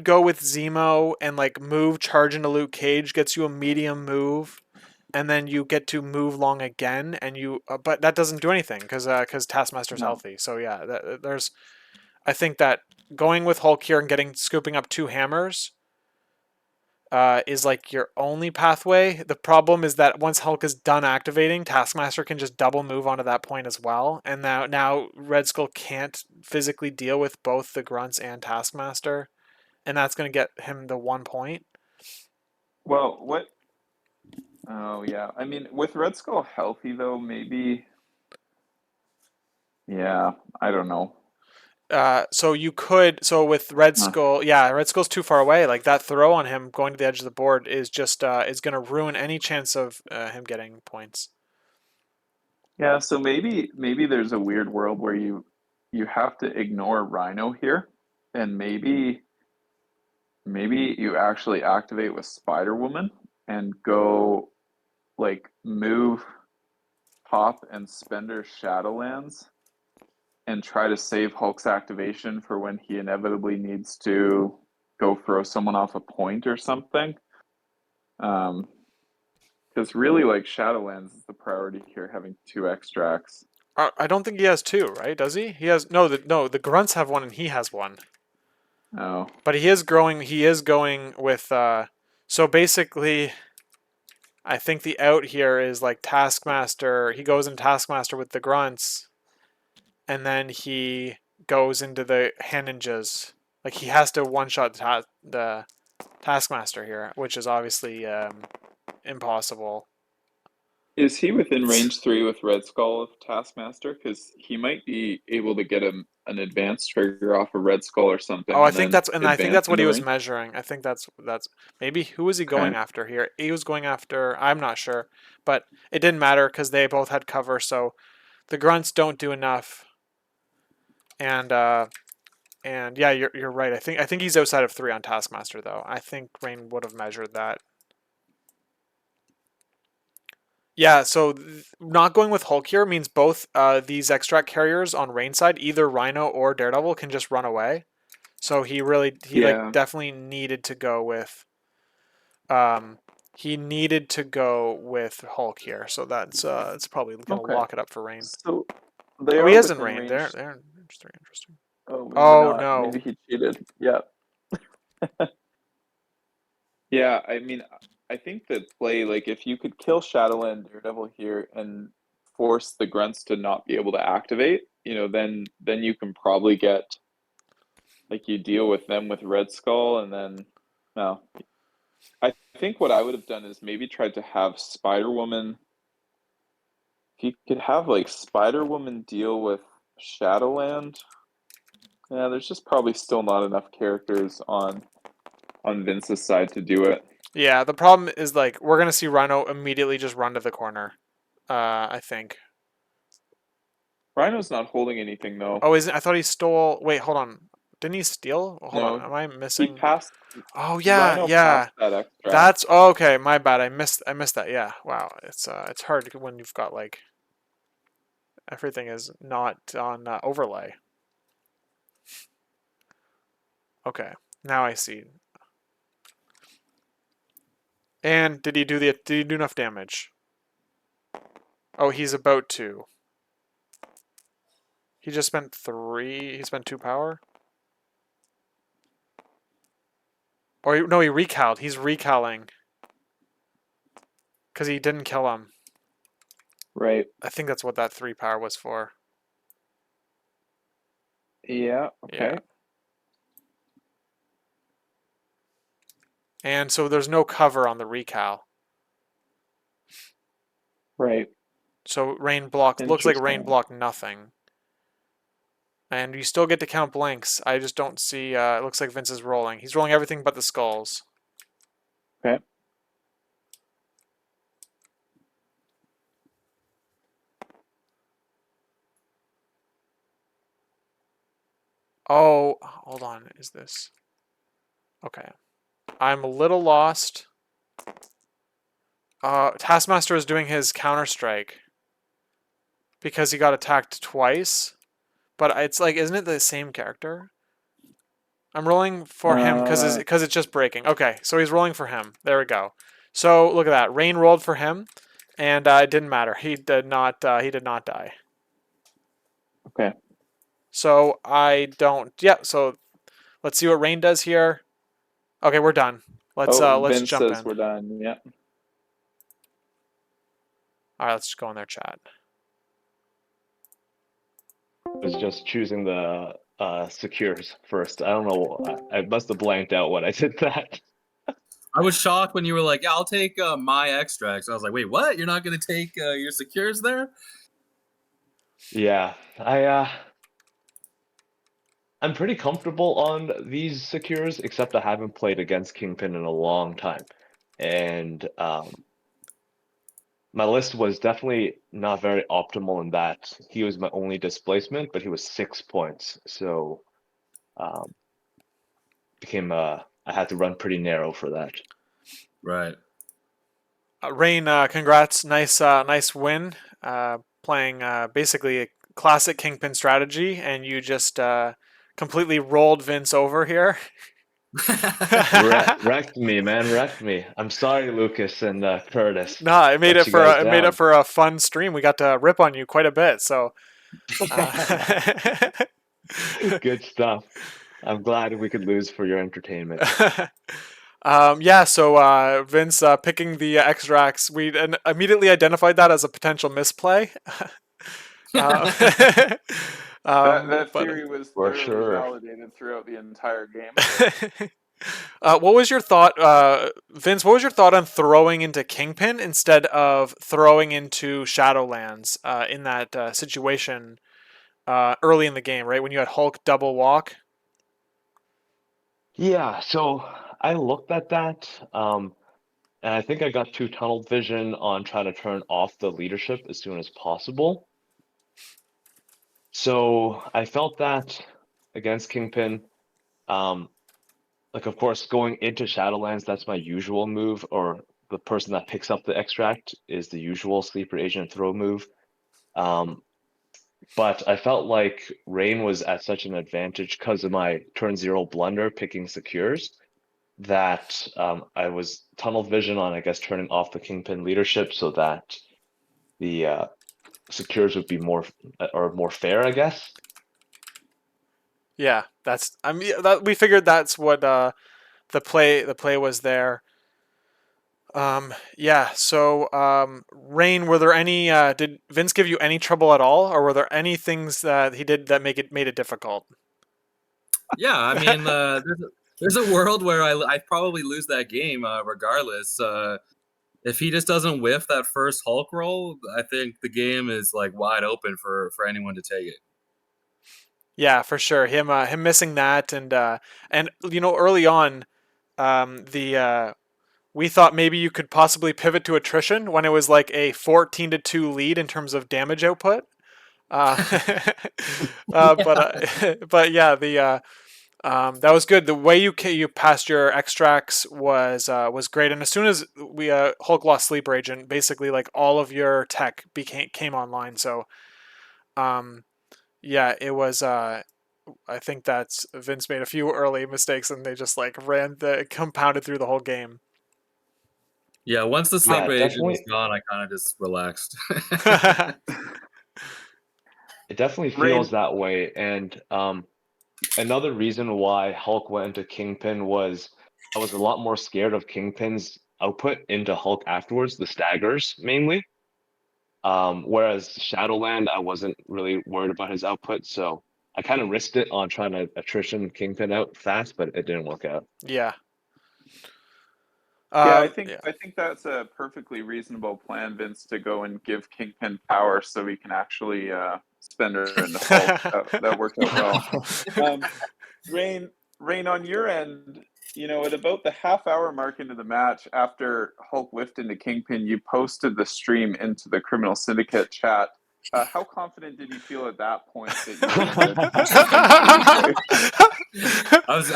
A: go with Zemo and like move charge into Luke Cage, gets you a medium move, and then you get to move long again, and you but that doesn't do anything because Taskmaster's
B: No.
A: healthy. So yeah, there's I think that going with Hulk here and scooping up 2 hammers is like your only pathway. The problem is that once Hulk is done activating, Taskmaster can just double move onto that point as well. And now Red Skull can't physically deal with both the grunts and Taskmaster, and that's going to get him the 1 point.
B: Well, what? Oh yeah. I mean, with Red Skull healthy though, maybe. Yeah. I don't know.
A: So you could with Red
B: Huh.
A: Skull, yeah, Red Skull's too far away. Like that throw on him going to the edge of the board is just is going to ruin any chance of him getting points.
B: Yeah. So maybe there's a weird world where you have to ignore Rhino here, and maybe you actually activate with Spider Woman and go like move Pop and Spender Shadowlands and try to save Hulk's activation for when he inevitably needs to go throw someone off a point or something. Um, because really, like Shadowlands is the priority here, having 2 extracts.
A: I don't think he has 2, right? Does he? He has the grunts have 1 and he has 1.
B: Oh,
A: But he is growing. He is going with. So basically, I think the out here is like Taskmaster. He goes in Taskmaster with the grunts, and then he goes into the hand ninjas. Like he has to one shot the Taskmaster here, which is obviously impossible.
B: Is he within range 3 with Red Skull of Taskmaster? Because he might be able to get an advanced trigger off a Red Skull or
A: Oh,
B: something,
A: I
B: and
A: think
B: then
A: that's
B: advance
A: what he
B: into
A: was
B: range.
A: measuring. I think that's maybe who was he going
B: Okay.
A: after here? He was going after, I'm not sure, but it didn't matter because they both had cover, so the grunts don't do enough. And yeah, you're right. I think he's outside of 3 on Taskmaster though. I think Raine would have measured that. Yeah, so not going with Hulk here means both these extract carriers on Rain side, either Rhino or Daredevil, can just run away. So he like
B: Yeah.
A: definitely needed to go with um he needed to go with Hulk here. So that's it's probably gonna
B: Okay.
A: lock it up for Rain.
B: So they
A: Oh, he
B: are
A: isn't
B: within
A: Rain.
B: range.
A: They're interesting. Interesting.
B: Oh, maybe
A: Oh
B: not.
A: no.
B: Maybe he cheated. Yeah. Yeah, I mean, I think that play, like, if you could kill Shadowland Daredevil here and force the grunts to not be able to activate, then you can probably get, like, you deal with them with Red Skull, and then, no. I think what I would have done is maybe tried to have Spider Woman. If you could have, like, Spider Woman deal with Shadowland, yeah, there's just probably still not enough characters on Vince's side to do it.
A: Yeah, the problem is like we're gonna see Rhino immediately just run to the corner. I think.
B: Rhino's not holding anything though.
A: Oh, isn't I thought he stole. Wait, hold on. Didn't he steal? Hold on.
B: No,
A: Am I
B: he
A: missing?
B: passed.
A: Oh yeah,
B: Rhino passed
A: yeah.
B: that extract.
A: That's oh, okay. My bad. I missed that. Yeah. Wow. It's hard when you've got like everything is not on overlay. Okay. Now I see. And did he do enough damage? Oh, he's about to. He just spent 3. He spent 2 power. Or no, he recaled. He's recalling because he didn't kill him.
B: Right.
A: I think that's what that 3 power was for.
B: Yeah.
A: Yeah.
B: Okay.
A: And so there's no cover on the recal.
B: Right.
A: So Rain blocked. Looks like Rain
B: Interesting.
A: blocked nothing. And you still get to count blanks. I just don't see. It looks like Vince is rolling. He's rolling everything but the skulls.
B: Okay.
A: Oh, hold on. Is this? Okay. I'm a little lost. Taskmaster is doing his counter strike because he got attacked twice. But it's like, isn't it the same character? I'm rolling for him
B: Uh.
A: because it's just breaking. Okay, so he's rolling for him. There we go. So look at that. Rain rolled for him, and it didn't matter. He did not. He did not die.
B: Okay.
A: So I don't. Yeah. So let's see what Rain does here. Okay, we're done.
B: Oh,
A: Let's
B: Vince
A: jump
B: says
A: in.
B: we're done. Yeah.
A: All right, let's just go in their chat.
C: Was just choosing the secures first. I don't know. I must have blanked out when I did that.
D: I was shocked when you were like, "Yeah, I'll take my extracts." I was like, "Wait, what? You're not going to take your secures there?"
C: Yeah, I'm pretty comfortable on these secures, except I haven't played against Kingpin in a long time, and my list was definitely not very optimal in that he was my only displacement, but he was 6 points, so um, became I had to run pretty narrow for that.
D: Right.
A: Rain, congrats. Nice win. Playing basically a classic Kingpin strategy, and you just completely rolled Vince over here.
C: Wrecked me, man, wrecked me. I'm sorry, Lucas and Curtis.
A: Nah, it made
C: Let
A: it
C: you
A: for
C: guys
A: it made it
C: down.
A: for a fun stream. We got to rip on you quite a bit. So,
C: Good stuff. I'm glad we could lose for your entertainment.
A: yeah. So Vince picking the extracts, we immediately identified that as a potential misplay. um,
B: That
A: but
B: theory was
C: For
B: thoroughly
C: sure.
B: validated throughout the entire game.
A: What was your thought, Vince? What was your thought on throwing into Kingpin instead of throwing into Shadowlands in that situation early in the game, right when you had Hulk double walk?
C: Yeah, so I looked at that, and I think I got too tunnel vision on trying to turn off the leadership as soon as possible. So I felt that against Kingpin, like of course going into Shadowlands, that's my usual move, or the person that picks up the extract is the usual sleeper agent throw move. Um, but I felt like Raine was at such an advantage because of my turn zero blunder picking secures that I was tunnel vision on, I guess, turning off the Kingpin leadership so that the secures would be more fair, I guess.
A: Yeah, that's. I mean, that, we figured that's what the play was there. Yeah. So, Rain, were there any? Did Vince give you any trouble at all, or were there any things that he did that made it difficult?
D: Yeah, I mean, there's a world where I probably lose that game regardless. If he just doesn't whiff that first Hulk roll, I think the game is like wide open for anyone to take it.
A: Yeah, for sure. Him missing that, and you know, early on, the we thought maybe you could possibly pivot to attrition when it was like a 14-2 lead in terms of damage output. Uh, but yeah, the that was good. The way you passed your extracts was great. And as soon as we Hulk lost sleeper agent, basically like all of your tech came online. So yeah, it was. I think that's Vince made a few early mistakes and they just like compounded through the whole game.
D: Yeah, once the
C: Yeah,
D: sleeper agent was
C: definitely.
D: gone, I kind of just relaxed.
C: It definitely
B: Rain,
C: feels that way. And another reason why Hulk went into Kingpin was I was a lot more scared of Kingpin's output into Hulk afterwards, the staggers mainly. Whereas Shadowland, I wasn't really worried about his output, so I kind of risked it on trying to attrition Kingpin out fast, but it didn't work out.
A: Yeah.
B: yeah,
A: Yeah.
B: I think that's a perfectly reasonable plan, Vince, to go and give Kingpin power so he can actually spend her into Hulk. That worked out well. Um, Rain, Rain, on your end, you know, at about the half-hour mark into the match, after Hulk whiffed into Kingpin, you posted the stream into the Criminal Syndicate chat. How confident did you feel at that point that you were going to win easily?
D: I was,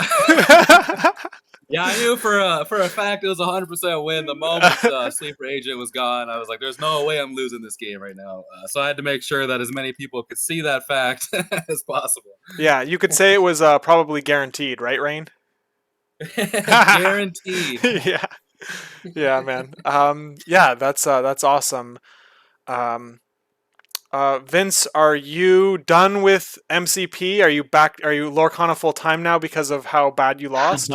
D: yeah, I knew for a fact it was 100% win. The moment sleeper agent was gone, I was like, "There's no way I'm losing this game right now." So I had to make sure that as many people could see that fact as possible.
A: Yeah, you could say it was probably guaranteed, right, Rain?
D: Guaranteed.
A: Yeah. Yeah, man. Yeah, that's awesome. Um, Vince, are you done with MCP? Are you back? Are you Lorcana full time now because of how bad you lost?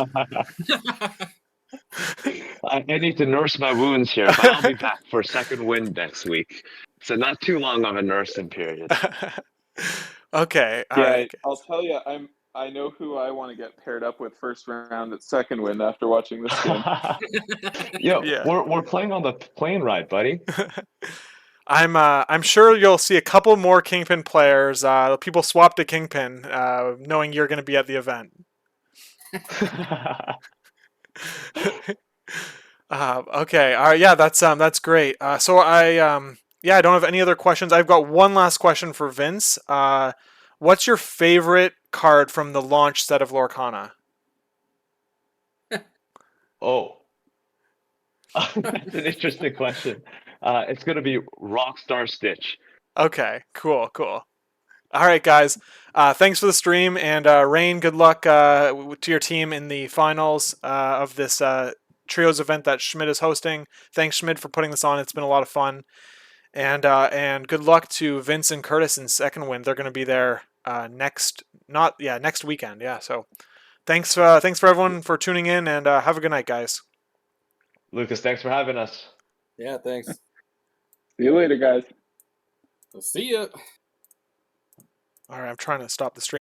C: I need to nurse my wounds here, but I'll be back for a second win next week. So not too long of a nursing period.
A: Okay, all
B: Yeah,
A: right.
B: I'll tell you, I know who I want to get paired up with first round at second win after watching this game.
C: Yo,
A: Yeah.
C: we're playing on the plane ride, buddy.
A: I'm sure you'll see a couple more Kingpin players. People swap to Kingpin, knowing you're going to be at the event. Okay, all right, yeah, that's great. So yeah, I don't have any other questions. I've got one last question for Vince. What's your favorite card from the launch set of Lorcana?
C: Oh, that's an interesting question. It's gonna be Rockstar Stitch.
A: Okay, cool. All right, guys. Thanks for the stream, and Rain, good luck to your team in the finals of this trios event that Schmid is hosting. Thanks, Schmid, for putting this on. It's been a lot of fun, and good luck to Vince and Curtis in second win. They're going to be there next weekend. Yeah. So thanks for everyone for tuning in, and have a good night, guys.
C: Lucas, thanks for having us.
D: Yeah, thanks.
B: See you later, guys.
D: See ya.
A: All right, I'm trying to stop the stream.